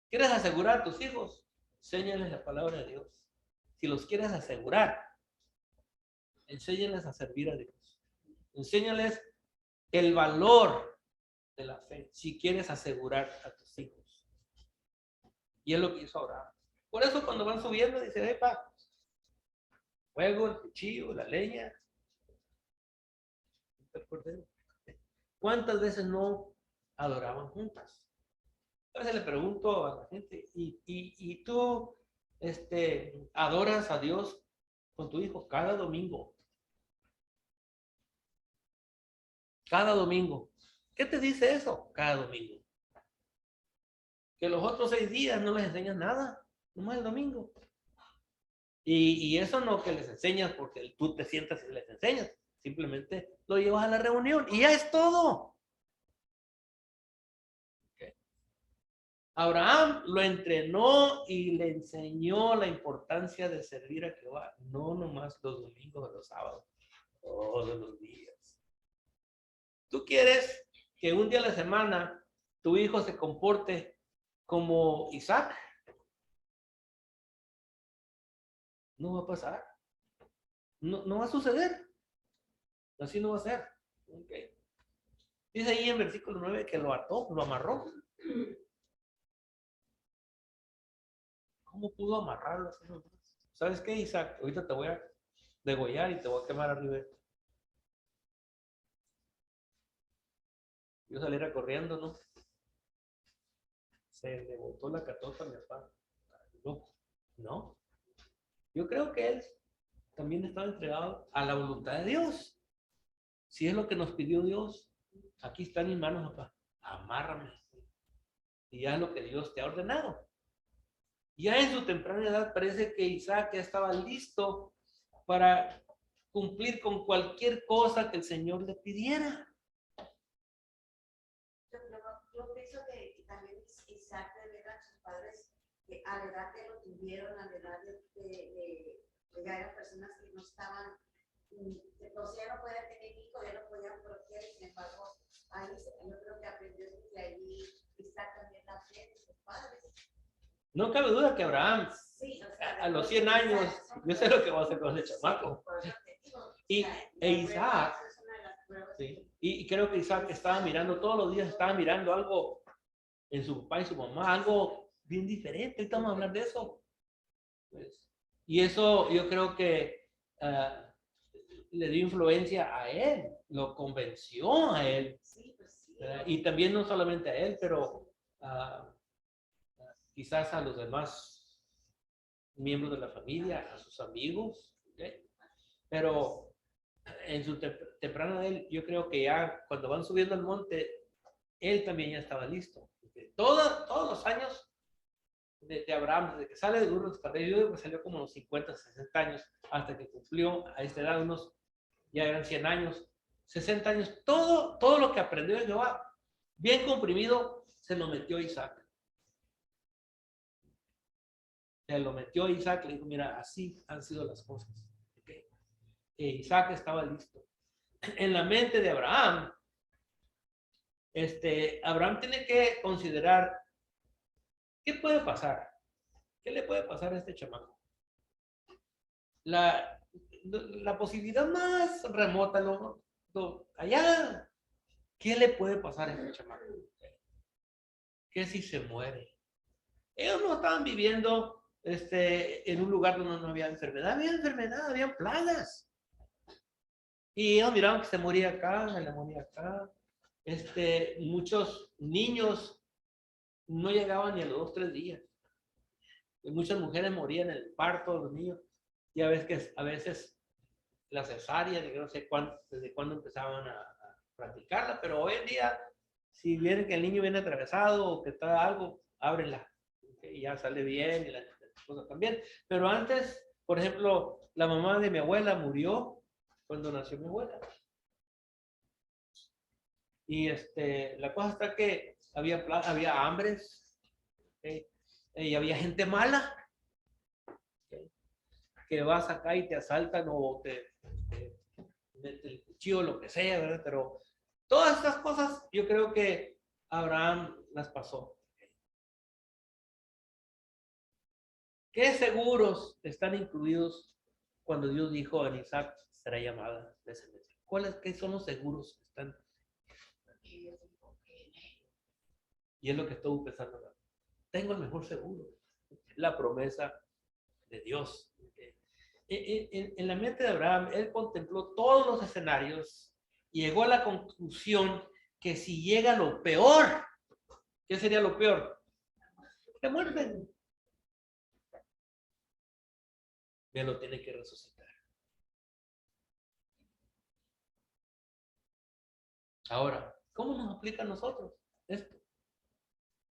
¿Quieres asegurar a tus hijos? Enséñales la palabra de Dios. Si los quieres asegurar, enséñales a servir a Dios. Enséñales el valor de la fe, si quieres asegurar a tus hijos. Y es lo que hizo Abraham. Por eso cuando van subiendo, dice, epa, fuego, el cuchillo, la leña. ¿Cuántas veces no adoraban juntas? A veces le pregunto a la gente, ¿y tú adoras a Dios con tu hijo cada domingo? Cada domingo. ¿Qué te dice eso? Cada domingo. Que los otros 6 días no les enseñas nada, nomás el domingo. Y eso no que les enseñas porque tú te sientas y les enseñas, simplemente lo llevas a la reunión y ya es todo. Okay. Abraham lo entrenó y le enseñó la importancia de servir a Jehová, no nomás los domingos o los sábados, todos los días. ¿Tú quieres que un día a la semana tu hijo se comporte como Isaac? no va a pasar. No, no va a suceder. Así no va a ser. Okay. Dice ahí en versículo 9 que lo ató, lo amarró. ¿Cómo pudo amarrarlo? ¿Sabes qué, Isaac? Ahorita te voy a degollar y te voy a quemar arriba. Yo saliera corriendo, ¿no? Se le botó la catota a mi papá. No, no. Yo creo que él también estaba entregado a la voluntad de Dios. Si es lo que nos pidió Dios, aquí está en mis manos, papá. Amárrame. Y haz lo que Dios te ha ordenado. Ya en su temprana edad parece que Isaac ya estaba listo para cumplir con cualquier cosa que el Señor le pidiera. Yo pienso que también Isaac de ver a sus padres que a la edad que lo tuvieron, a la edad de ya eran personas que no estaban, entonces ya no podían tener hijos, ya no podían procrear, sin embargo, ahí yo creo que aprendió desde allí Isaac también la fe de sus padres. No cabe duda que Abraham, sí, o sea, a los 100 años, yo sé lo que va a hacer con ese chamaco. Y Isaac, sí, y creo que Isaac estaba mirando, todos los días estaba mirando algo en su papá y su mamá, algo bien diferente. Ahorita vamos a hablar de eso. Pues, y eso yo creo que le dio influencia a él, lo convenció a él. Y también no solamente a él, pero quizás a los demás miembros de la familia, a sus amigos. ¿Okay? Pero en su temprana edad, yo creo que ya cuando van subiendo al monte, él también ya estaba listo. Todos los años de Abraham, desde que sale de Ur de los Caldeos, yo creo que salió como los 50, 60 años, hasta que cumplió a esta edad ya eran 100 años, 60 años, todo lo que aprendió de Jehová, bien comprimido, se lo metió a Isaac. Se lo metió a Isaac, le dijo, mira, así han sido las cosas. ¿Okay? Isaac estaba listo. En la mente de Abraham, Abraham tiene que considerar qué puede pasar. ¿Qué le puede pasar a este chamaco? La posibilidad más remota, allá, ¿qué le puede pasar a este chamaco? ¿Qué si se muere? Ellos no estaban viviendo en un lugar donde no había enfermedad, había plagas. Y ellos miraban que se moría acá, se le moría acá. Muchos niños no llegaban ni a los 2, 3 días. Y muchas mujeres morían en el parto de los niños. Ya ves que a veces la cesárea, no sé desde cuándo empezaban a practicarla, pero hoy en día, si vienen que el niño viene atravesado o que está algo, ábrela. Y ya sale bien y la cosa también. Pero antes, por ejemplo, la mamá de mi abuela murió cuando nació mi abuela. Y la cosa está que había hambres, ¿okay? Y había gente mala, ¿okay? Que vas acá y te asaltan o te mete el cuchillo, lo que sea, ¿verdad? Pero todas estas cosas yo creo que Abraham las pasó. ¿Qué seguros están incluidos cuando Dios dijo a Isaac será llamada descendencia? ¿Qué son los seguros que están? Y es lo que estoy pensando. Tengo el mejor seguro, la promesa de Dios. En la mente de Abraham, él contempló todos los escenarios y llegó a la conclusión que si llega lo peor, ¿qué sería lo peor? Que muerden. Ya lo tiene que resucitar. Ahora, ¿cómo nos aplica a nosotros esto?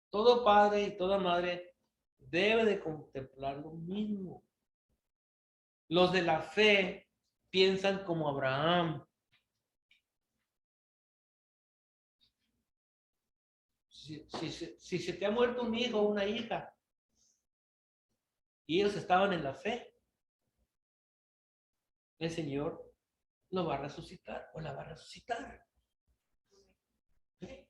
Todo padre y toda madre debe de contemplar lo mismo. Los de la fe piensan como Abraham. Si se te ha muerto un hijo o una hija y ellos estaban en la fe, el Señor lo va a resucitar o la va a resucitar. ¿Sí?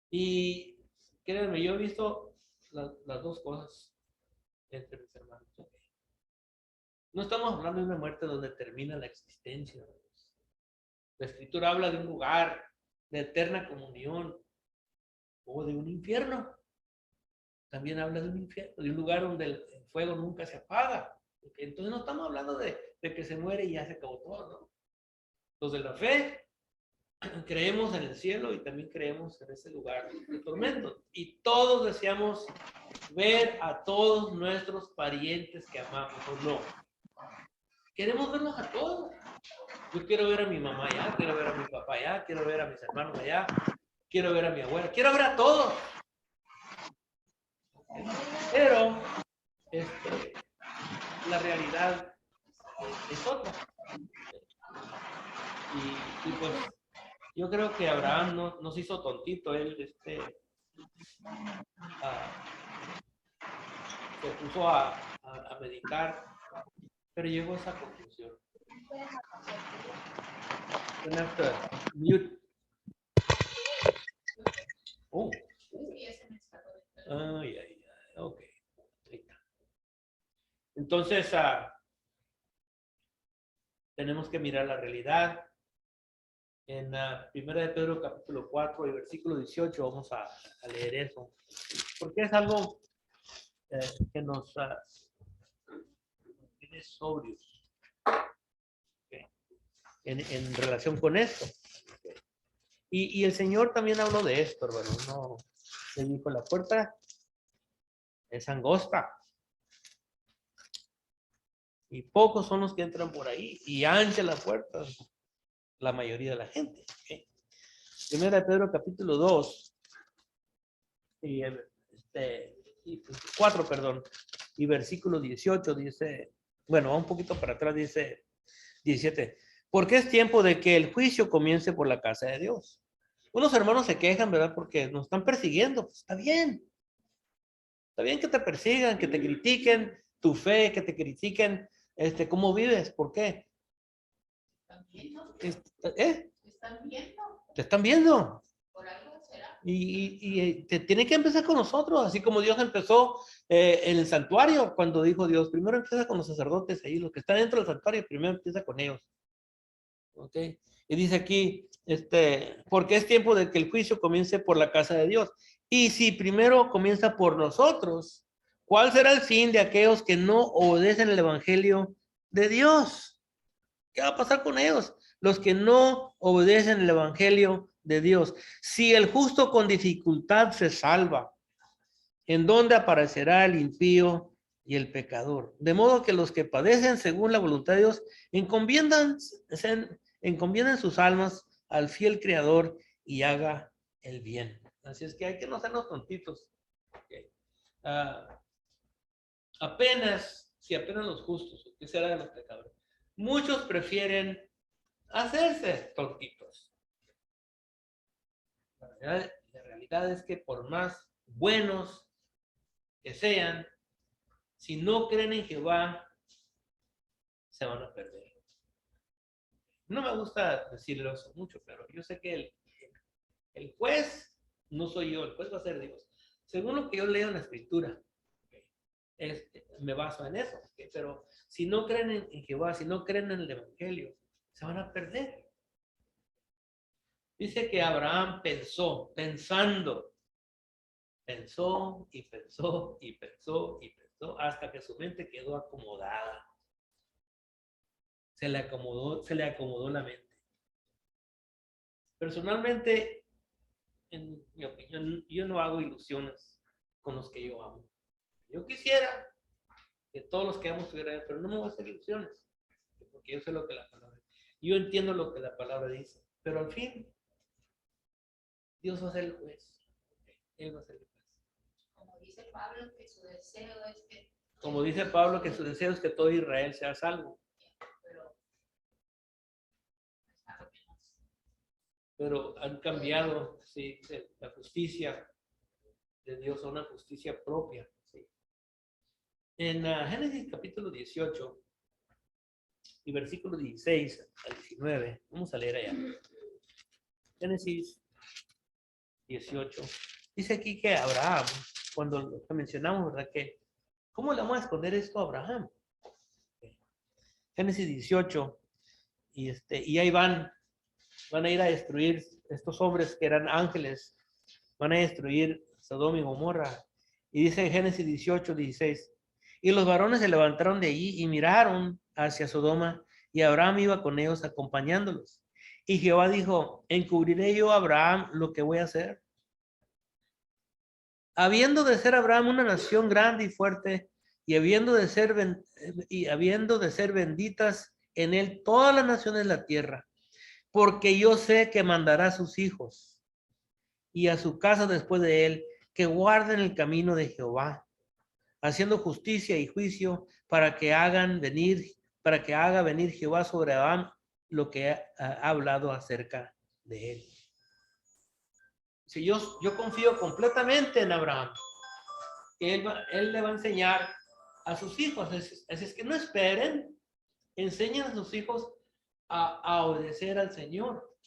Y créanme, yo he visto las dos cosas entre mis hermanos. No estamos hablando de una muerte donde termina la existencia. La Escritura habla de un lugar de eterna comunión o de un infierno. También habla de un infierno, de un lugar donde el fuego nunca se apaga. Entonces no estamos hablando de que se muere y ya se acabó todo, ¿no? Los de la fe creemos en el cielo y también creemos en ese lugar de tormento. Y todos deseamos ver a todos nuestros parientes que amamos, ¿o no? Queremos verlos a todos. Yo quiero ver a mi mamá allá, quiero ver a mi papá allá, quiero ver a mis hermanos allá, quiero ver a mi abuela, quiero ver a todos. Pero la realidad es otra. Y pues yo creo que Abraham no se hizo tontito, él se puso a meditar, pero llegó a esa conclusión. Mute. Oh. Ay, ok. Entonces, tenemos que mirar la realidad. En 1 de Pedro capítulo 4 y versículo 18 vamos a leer eso. Porque es algo que nos tiene sobrios. Okay. En relación con esto. Okay. Y el Señor también habló de esto, hermano. No, le dijo, la puerta es angosta. Y pocos son los que entran por ahí. Y ancha la puerta, la mayoría de la gente. Okay. 1 de Pedro capítulo 2 y 4, perdón, y versículo 18 dice, bueno, un poquito para atrás dice 17, porque es tiempo de que el juicio comience por la casa de Dios. Unos hermanos se quejan, ¿verdad? Porque nos están persiguiendo. Pues está bien que te persigan, que te critiquen tu fe, que te critiquen cómo vives. ¿Por qué? ¿Están viendo? ¿Están viendo? Te están viendo. Por algo será. Y te tiene que empezar con nosotros, así como Dios empezó en el santuario, cuando dijo Dios, primero empieza con los sacerdotes ahí, los que están dentro del santuario, primero empieza con ellos. ¿Ok? Y dice aquí, porque es tiempo de que el juicio comience por la casa de Dios. Y si primero comienza por nosotros, ¿cuál será el fin de aquellos que no obedecen el evangelio de Dios? ¿Qué va a pasar con ellos? Los que no obedecen el evangelio de Dios. Si el justo con dificultad se salva, ¿en dónde aparecerá el impío y el pecador? De modo que los que padecen según la voluntad de Dios encomiendan sus almas al fiel Creador y haga el bien. Así es que hay que no sernos tontitos. Okay. Si apenas los justos, ¿qué será de los pecadores? Muchos prefieren hacerse tontitos. La realidad es que por más buenos que sean, si no creen en Jehová, se van a perder. No me gusta decirlo eso mucho, pero yo sé que el juez no soy yo, el juez va a ser Dios. Según lo que yo leo en la Escritura, me baso en eso, pero si no creen en Jehová, si no creen en el Evangelio, se van a perder. Dice que Abraham pensó y pensó hasta que su mente quedó acomodada. Se le acomodó la mente. Personalmente, en mi opinión, yo no hago ilusiones con los que yo amo. Yo quisiera que todos los que amo estuvieran, pero no me voy a hacer ilusiones, porque yo sé lo que la palabra dice. Yo entiendo lo que la palabra dice, pero al fin, Dios va a ser el juez. Él va a ser el juez. Como dice Pablo, que su deseo es que... Como dice Pablo, que su deseo es que todo Israel sea salvo. Pero han cambiado, sí, la justicia de Dios a una justicia propia. Sí. En Génesis capítulo 18 y versículo 16 al 19, vamos a leer allá. Génesis 18. Dice aquí que Abraham, cuando lo mencionamos, ¿verdad? Que, ¿cómo le vamos a esconder esto a Abraham? Génesis 18, y ahí van a ir a destruir estos hombres que eran ángeles, van a destruir Sodoma y Gomorra. Y dice en Génesis 18, 16, y los varones se levantaron de allí y miraron hacia Sodoma, y Abraham iba con ellos acompañándolos. Y Jehová dijo, ¿encubriré yo a Abraham lo que voy a hacer? Habiendo de ser Abraham una nación grande y fuerte, y habiendo de ser benditas en él todas las naciones de la tierra, porque yo sé que mandará a sus hijos y a su casa después de él, que guarden el camino de Jehová, haciendo justicia y juicio para que haga venir Jehová sobre Abraham lo que ha hablado acerca de él. Si yo confío completamente en Abraham, que él le va a enseñar a sus hijos. Así es que no esperen, enseñen a sus hijos a obedecer al Señor.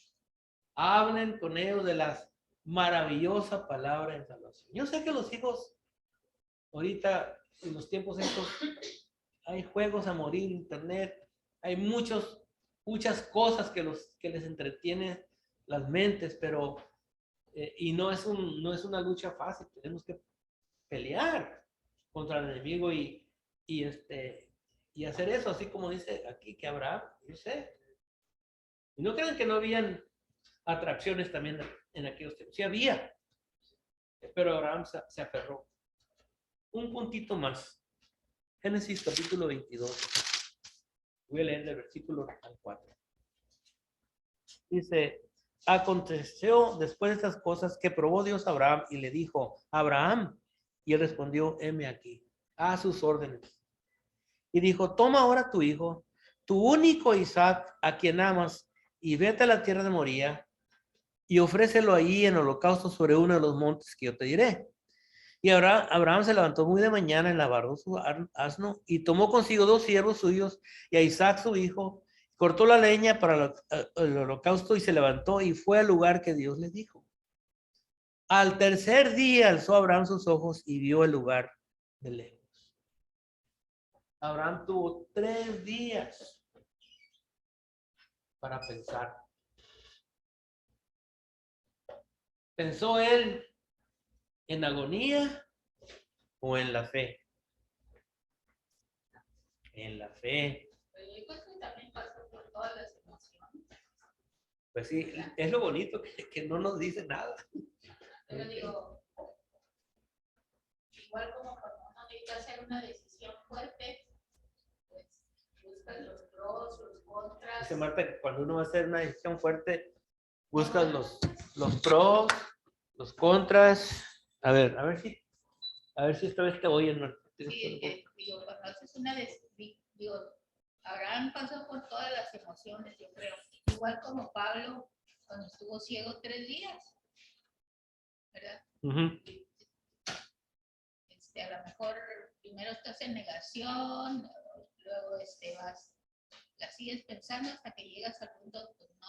Hablen con ellos de la maravillosa palabra de salvación. Yo sé que los hijos, ahorita, en los tiempos estos, hay juegos a morir, internet, hay muchas cosas que les entretienen las mentes, pero y no es una lucha fácil. Tenemos que pelear contra el enemigo y hacer eso, así como dice aquí que Abraham, yo sé. Y no crean que no habían atracciones también en aquellos tiempos. Sí había, pero Abraham se aferró. Un puntito más. Génesis capítulo 22. Voy a leer el versículo al 4. Dice, aconteció después de estas cosas que probó Dios a Abraham y le dijo, Abraham, y él respondió, heme aquí, a sus órdenes. Y dijo, toma ahora tu hijo, tu único Isaac, a quien amas, y vete a la tierra de Moría, y ofrécelo ahí en holocausto sobre uno de los montes que yo te diré. Y Abraham se levantó muy de mañana, enlavardó su asno, y tomó consigo 2 siervos suyos, y a Isaac su hijo, cortó la leña para el holocausto, y se levantó, y fue al lugar que Dios le dijo. Al tercer día alzó Abraham sus ojos, y vio el lugar de lejos. Abraham tuvo 3 días para pensar. ¿Pensó él en agonía o en la fe? En la fe. Pero yo creo que también pasó por todas las emociones. Pues sí, es lo bonito que no nos dice nada. Pero digo, igual como cuando uno necesita hacer una decisión fuerte, pues buscas los pros, los contras. Dice Marta que cuando uno va a hacer una decisión fuerte, buscas los pros, los contras. A ver si esta vez te oyen. ¿No? Sí, digo, cuando haces una decisión, digo, Abraham pasó por todas las emociones, yo creo. Igual como Pablo, cuando estuvo ciego 3 días, ¿verdad? Uh-huh. A lo mejor primero estás en negación, luego la sigues pensando hasta que llegas al punto, pues no.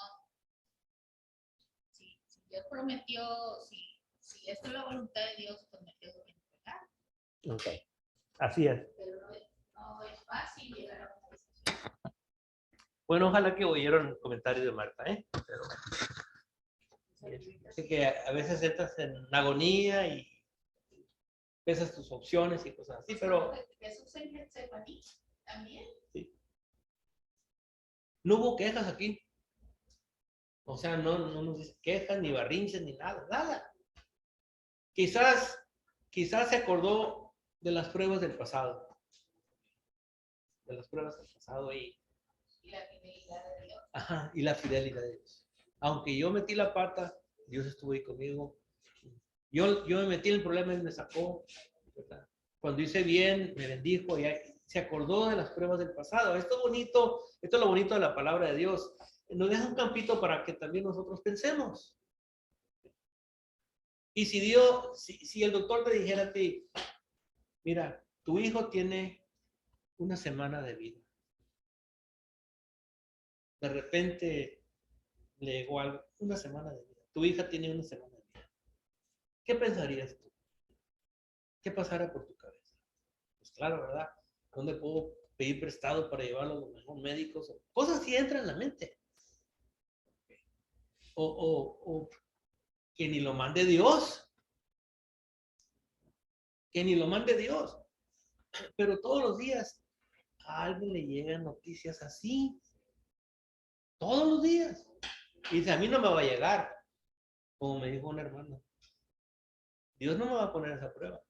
Si Dios prometió, si esto es la voluntad de Dios, pues me tengo que entregar. Ok, así es. Pero no es fácil llegar a una decisión. Bueno, ojalá que oyeron el comentario de Marta, Pero, así que a veces entras en agonía y pesas tus opciones y cosas así, pero Jesús en Getsemaní también. sí. No hubo quejas aquí. O sea, no nos dice quejas, ni barrinches, ni nada. Quizás se acordó de las pruebas del pasado. De las pruebas del pasado y la fidelidad de Dios. Ajá, y la fidelidad de Dios. Aunque yo metí la pata, Dios estuvo ahí conmigo. Yo me metí en el problema y me sacó, ¿verdad? Cuando hice bien, me bendijo y se acordó de las pruebas del pasado. Esto es lo bonito de la palabra de Dios. Nos deja un campito para que también nosotros pensemos. Y si el doctor te dijera a ti, mira, tu hijo tiene una semana de vida. De repente le llegó algo, una semana de vida. Tu hija tiene una semana de vida. ¿Qué pensarías tú? ¿Qué pasara por tu cabeza? Pues claro, ¿verdad? ¿Dónde puedo pedir prestado para llevarlo a los mejores médicos, cosas así entran en la mente. O que ni lo mande Dios, que ni lo mande Dios, pero todos los días a alguien le llegan noticias así, todos los días, y dice, a mí no me va a llegar, como me dijo un hermano, Dios no me va a poner esa prueba.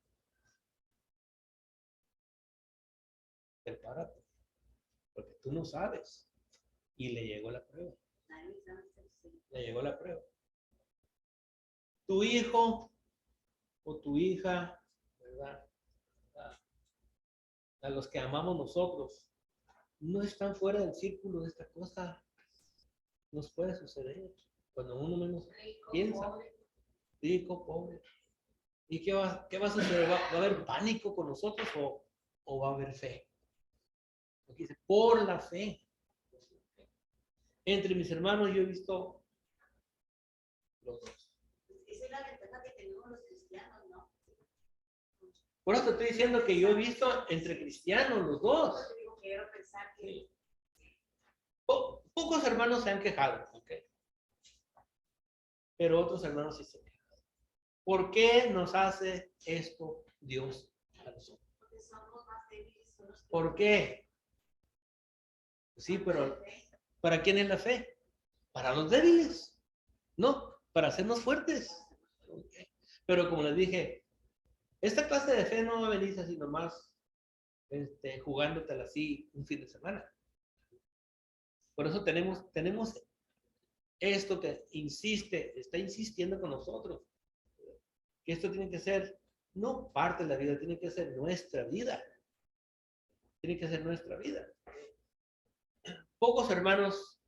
Prepárate, porque tú no sabes. Y le llegó la prueba. Le llegó la prueba. Tu hijo o tu hija, ¿verdad? A los que amamos nosotros, no están fuera del círculo de esta cosa. Nos puede suceder cuando uno menos piensa. Rico, pobre. ¿Y qué va a suceder? ¿Va a haber pánico con nosotros o va a haber fe? Porque dice, por la fe. Entre mis hermanos yo he visto los dos. Esa es la ventaja que tenemos los cristianos, ¿no? Por eso te estoy diciendo que yo he visto entre cristianos los dos. Quiero pensar que... Pocos hermanos se han quejado, ¿ok? Pero otros hermanos sí se quejan. ¿Por qué nos hace esto Dios a nosotros? Porque somos más débiles. ¿Por qué? Sí, pero ¿para quién es la fe? Para los débiles, ¿no? Para hacernos fuertes. Okay. Pero como les dije, esta clase de fe no va a venir así nomás jugándotela así un fin de semana. Por eso tenemos esto que está insistiendo con nosotros. Que esto tiene que ser no parte de la vida, tiene que ser nuestra vida. Tiene que ser nuestra vida. Pocos hermanos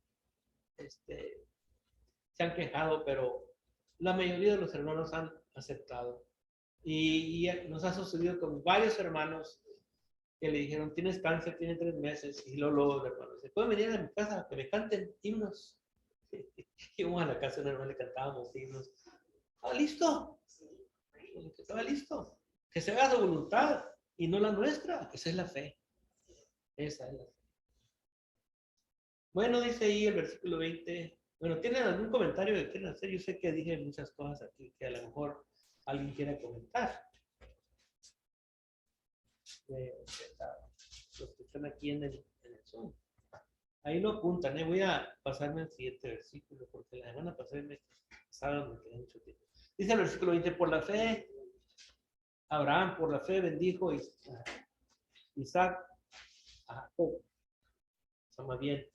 se han quejado, pero la mayoría de los hermanos han aceptado. Y nos ha sucedido con varios hermanos que le dijeron, tienes cáncer, tiene 3 meses, y luego el hermano dice, ¿pueden venir a mi casa que me canten himnos? Íbamos a la casa de un hermano, le cantábamos himnos. ¿Estaba listo? Estaba listo. Que se haga su voluntad y no la nuestra. Esa es la fe. Esa es la fe. Bueno, dice ahí el versículo 20. Bueno, ¿tienen algún comentario que quieran hacer? Yo sé que dije muchas cosas aquí que a lo mejor alguien quiera comentar. Los que están aquí en el Zoom. Ahí lo apuntan, voy a pasarme al siguiente versículo porque la semana pasada me quedé mucho tiempo. Dice el versículo 20, por la fe, Abraham por la fe bendijo Isaac a Jacob. O sea, más bien,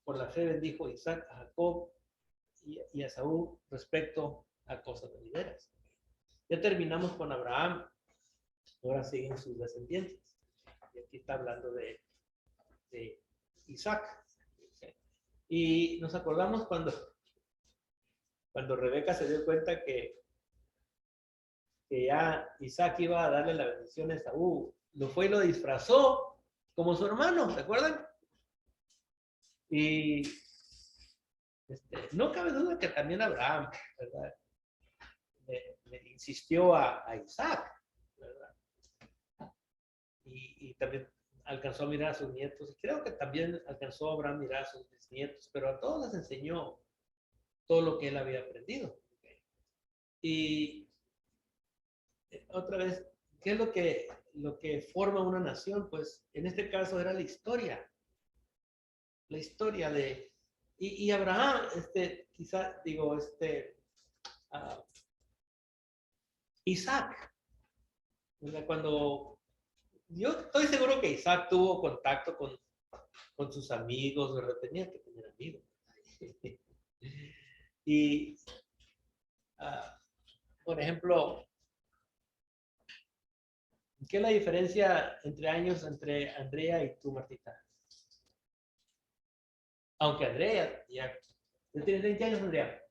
por la fe bendijo Isaac a Jacob y a Saúl respecto a cosas venideras. Ya terminamos con Abraham, ahora siguen sus descendientes. Y aquí está hablando de Isaac. Y nos acordamos cuando Rebeca se dio cuenta que ya Isaac iba a darle la bendición a Esaú, lo fue y lo disfrazó como su hermano, ¿se acuerdan? Y no cabe duda que también Abraham, ¿verdad? Le insistió a Isaac, ¿verdad? Y también alcanzó a mirar a sus nietos, y creo que también alcanzó a Abraham a mirar a sus bisnietos, pero a todos les enseñó todo lo que él había aprendido. Y otra vez, ¿qué es lo que forma una nación? Pues en este caso era la historia de, y Abraham, quizá, digo, Isaac, ¿verdad? Cuando, yo estoy seguro que Isaac tuvo contacto con sus amigos, ¿verdad? Tenía que tener amigos. Y, por ejemplo, ¿qué es la diferencia entre años entre Andrea y tú, Martita? Aunque Andrea ya tiene 20 años, Andrea.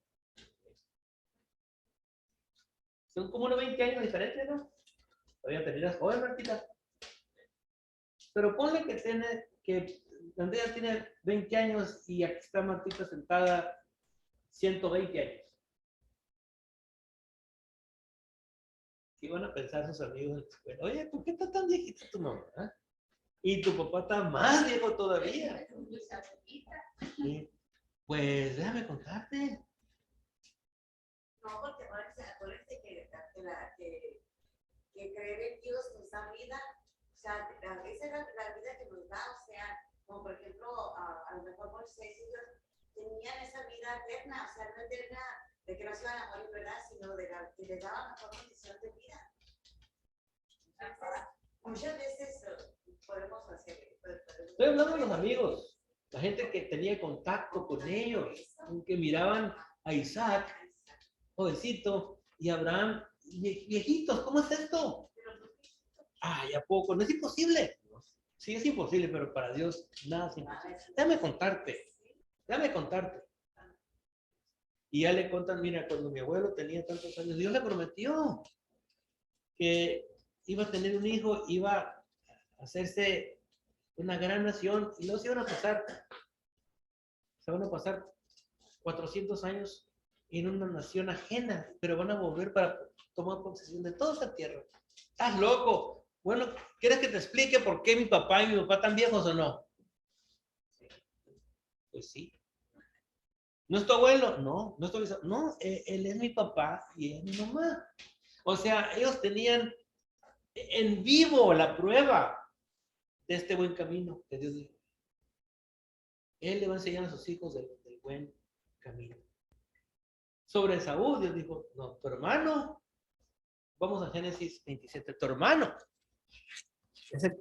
Son como unos 20 años diferentes, ¿no? Todavía te miras joven, Martita. Pero ponle que Andrea tiene 20 años y aquí está Martita sentada 120 años. ¿Qué van a pensar sus amigos en la escuela? Oye, ¿por qué está tan viejita tu mamá? Y tu papá está más viejo todavía. Mis abuelitas. Sí. Pues déjame contarte. No, porque acuérdate que creer en Dios nos da vida, o sea, esa es la vida que nos da, o sea, como por ejemplo, a lo mejor Moisés y ellos tenían esa vida eterna, o sea, no eterna de que no se iban a morir, ¿verdad? Sino de que les daba mejor condición de vida. Entonces, muchas veces podemos hacer. Estoy hablando de los amigos, la gente que tenía contacto con ellos, que miraban a Isaac, jovencito, y Abraham, viejitos, ¿cómo es esto? Ay, ¿a poco? No es imposible. Sí, es imposible, pero para Dios nada es imposible. Déjame contarte. Y ya le contan, mira, cuando mi abuelo tenía tantos años, Dios le prometió que iba a tener un hijo, iba a hacerse una gran nación, y luego se van a pasar 400 años en una nación ajena, pero van a volver para tomar posesión de toda esa tierra. ¿Estás loco? Bueno, ¿quieres que te explique por qué mi papá y mi papá están viejos o no? Pues sí. ¿No es tu abuelo? No, no es tu abuelo. No, él es mi papá y es mi mamá. O sea, ellos tenían en vivo la prueba de este buen camino que Dios dijo. Él le va a enseñar a sus hijos del buen camino. Sobre Esaú, Dios dijo, no, tu hermano, vamos a Génesis 27, tu hermano, ese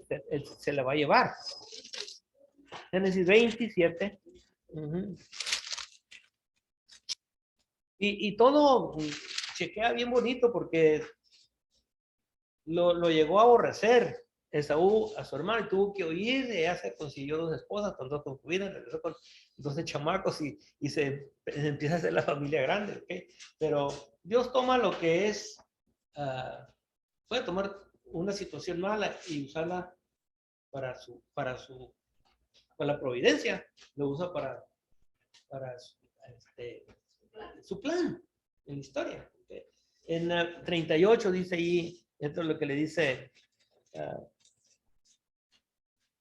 se la va a llevar. Génesis 27. Y todo chequea bien bonito porque lo llegó a aborrecer Esaú a su hermano y tuvo que huir. Ella se consiguió 2 esposas con 2 concubinas, regresó con 12 chamacos y se empieza a hacer la familia grande, ¿okay? Pero Dios toma lo que es, puede tomar una situación mala y usarla para la providencia, lo usa para su plan en la historia. ¿Okay? En 38 dice ahí, esto es lo que le dice,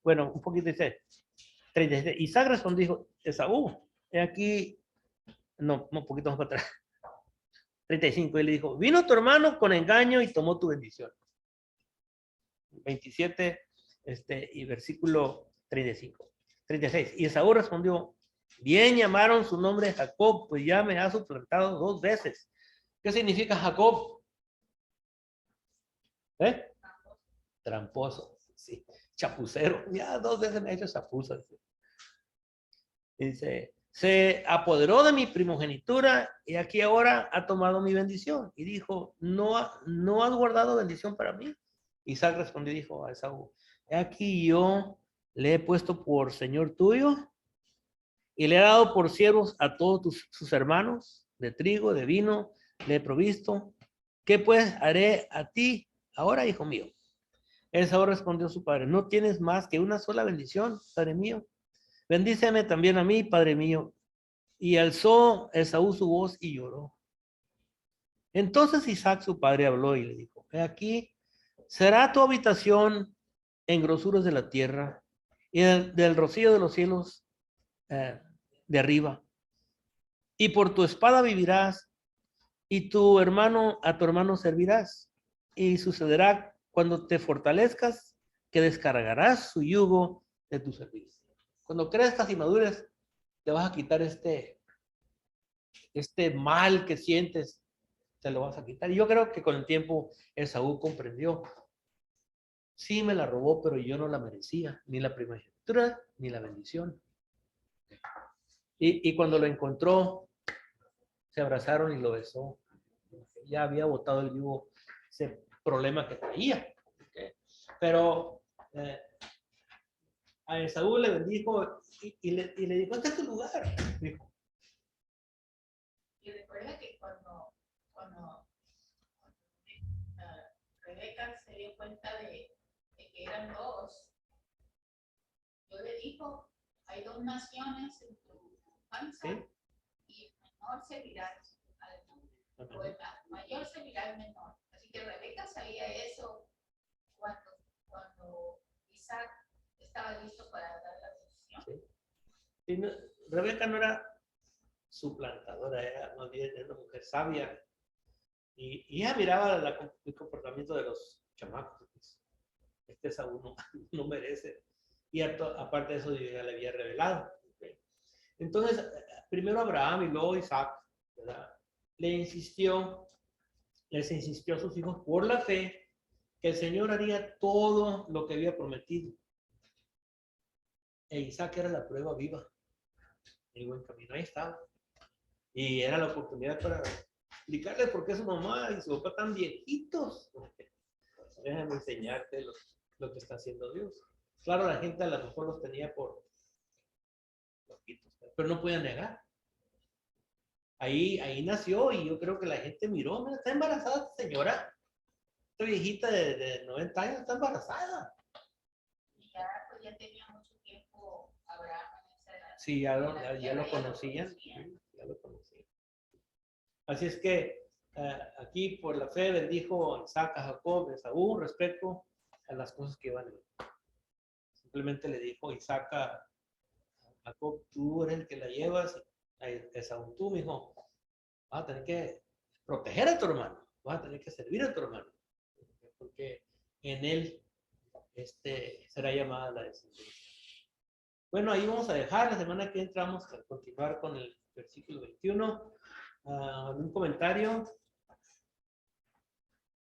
bueno, un poquito dice, 37, Isaac respondió, Esaú, he aquí, no, un poquito más para atrás, 35, y le dijo, vino tu hermano con engaño y tomó tu bendición. 27, y versículo 35. 36, y Esaú respondió, bien llamaron su nombre Jacob, pues ya me ha suplantado 2 veces. ¿Qué significa Jacob? Tramposo, sí. Chapucero, ya 2 veces me ha hecho chapuza. Dice, se apoderó de mi primogenitura y aquí ahora ha tomado mi bendición. Y dijo, ¿no has guardado bendición para mí? Isaac respondió y dijo a Esaú, aquí yo le he puesto por señor tuyo y le he dado por siervos a todos sus hermanos, de trigo, de vino, le he provisto. ¿Qué pues haré a ti ahora, hijo mío? Esaú respondió a su padre, no tienes más que una sola bendición, padre mío. Bendíceme también a mí, padre mío. Y alzó Esaú su voz y lloró. Entonces Isaac, su padre, habló y le dijo, he aquí, será tu habitación en grosuras de la tierra y del rocío de los cielos de arriba. Y por tu espada vivirás y a tu hermano servirás. Y sucederá cuando te fortalezcas que descargarás su yugo de tu servicio. Cuando crezcas y madures, te vas a quitar este mal que sientes, te lo vas a quitar. Y yo creo que con el tiempo Esaú comprendió. Sí me la robó, pero yo no la merecía, ni la primogenitura, ni la bendición. Y cuando lo encontró, se abrazaron y lo besó. Ya había botado el yugo, ese problema que traía. ¿Okay? Pero a Esaú le bendijo y le dijo, este es tu lugar. Dijo. Y recuerda que cuando Rebeca se dio cuenta de que eran 2, Dios le dijo, hay 2 naciones en tu panza, ¿sí? Y el menor servirá al menor, o el mayor servirá al menor. Así que Rebeca sabía eso cuando Isaac Sí, Rebeca no era suplantadora, era más bien una mujer sabia. Y ella miraba el comportamiento de los chamacos. Pues, este Esaú no merece. Y aparte de eso, yo ya le había revelado. ¿Okay? Entonces, primero Abraham y luego Isaac, ¿verdad? Les insistió a sus hijos por la fe que el Señor haría todo lo que había prometido. E Isaac era la prueba viva. El buen camino, ahí estaba. Y era la oportunidad para explicarle por qué su mamá y su papá están viejitos. Déjame enseñarte lo que está haciendo Dios. Claro, la gente a lo mejor los tenía por loquitos, pero no podían negar. Ahí nació y yo creo que la gente miró, mira, está embarazada esta señora. Esta viejita de 90 años está embarazada. Y ya, pues ya tenía mucho tiempo Abraham en esa edad. Sí, ya lo conocían. Ya lo conocían. Así es que aquí por la fe bendijo a Isaac, a Jacob, a Esaú respecto a las cosas que iban a venir. Simplemente le dijo Isaac a Jacob, tú eres el que la llevas, a Esaú, tú, mijo, vas a tener que proteger a tu hermano, vas a tener que servir a tu hermano, porque en él será llamada la descendencia. Bueno, ahí vamos a dejar, la semana que entramos a continuar con el versículo 21. ¿Algún comentario?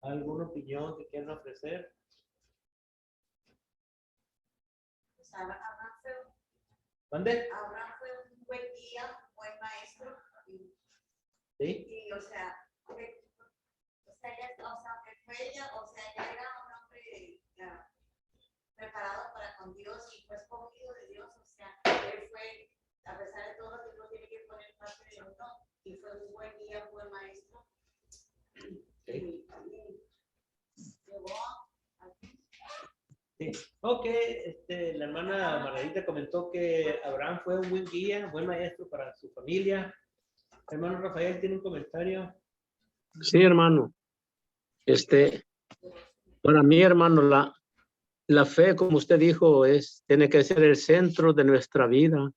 ¿Alguna opinión que quieran ofrecer? Pues Abraham ¿Dónde? fue un buen guía, un buen maestro. ¿Sí? Y o sea, aunque fue ella, o sea, ya era un hombre ya preparado para con Dios y fue escogido de Dios, o sea, él fue, a pesar de todo, que uno tiene que poner parte de uno, y fue un buen guía, un buen maestro. Sí. Y llegó Sí. Ok, la hermana Margarita comentó que Abraham fue un buen guía, un buen maestro para su familia. Hermano Rafael, ¿tiene un comentario? Sí, hermano. Para mí, hermano, la fe, como usted dijo, tiene que ser el centro de nuestra vida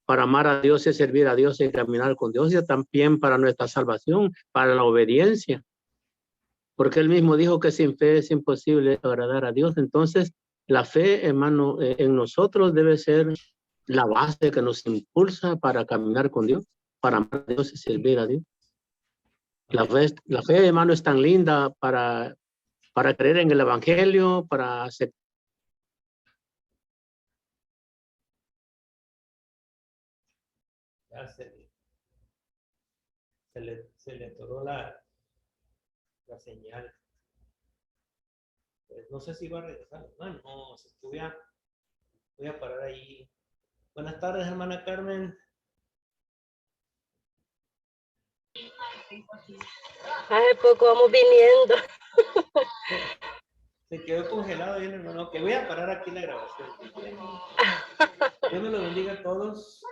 para amar a Dios y servir a Dios y caminar con Dios, y también para nuestra salvación, para la obediencia. Porque él mismo dijo que sin fe es imposible agradar a Dios. Entonces, la fe, hermano, en nosotros debe ser la base que nos impulsa para caminar con Dios, para amar a Dios y servir a Dios. La fe, hermano, es tan linda para creer en el Evangelio, para aceptar. Ya se le atoró la señal. Pues no sé si va a regresar, hermano. No, voy a parar ahí. Buenas tardes, hermana Carmen. Hace poco vamos viniendo. Se quedó congelado bien, hermano. Que voy a parar aquí la grabación. Dios me lo bendiga a todos.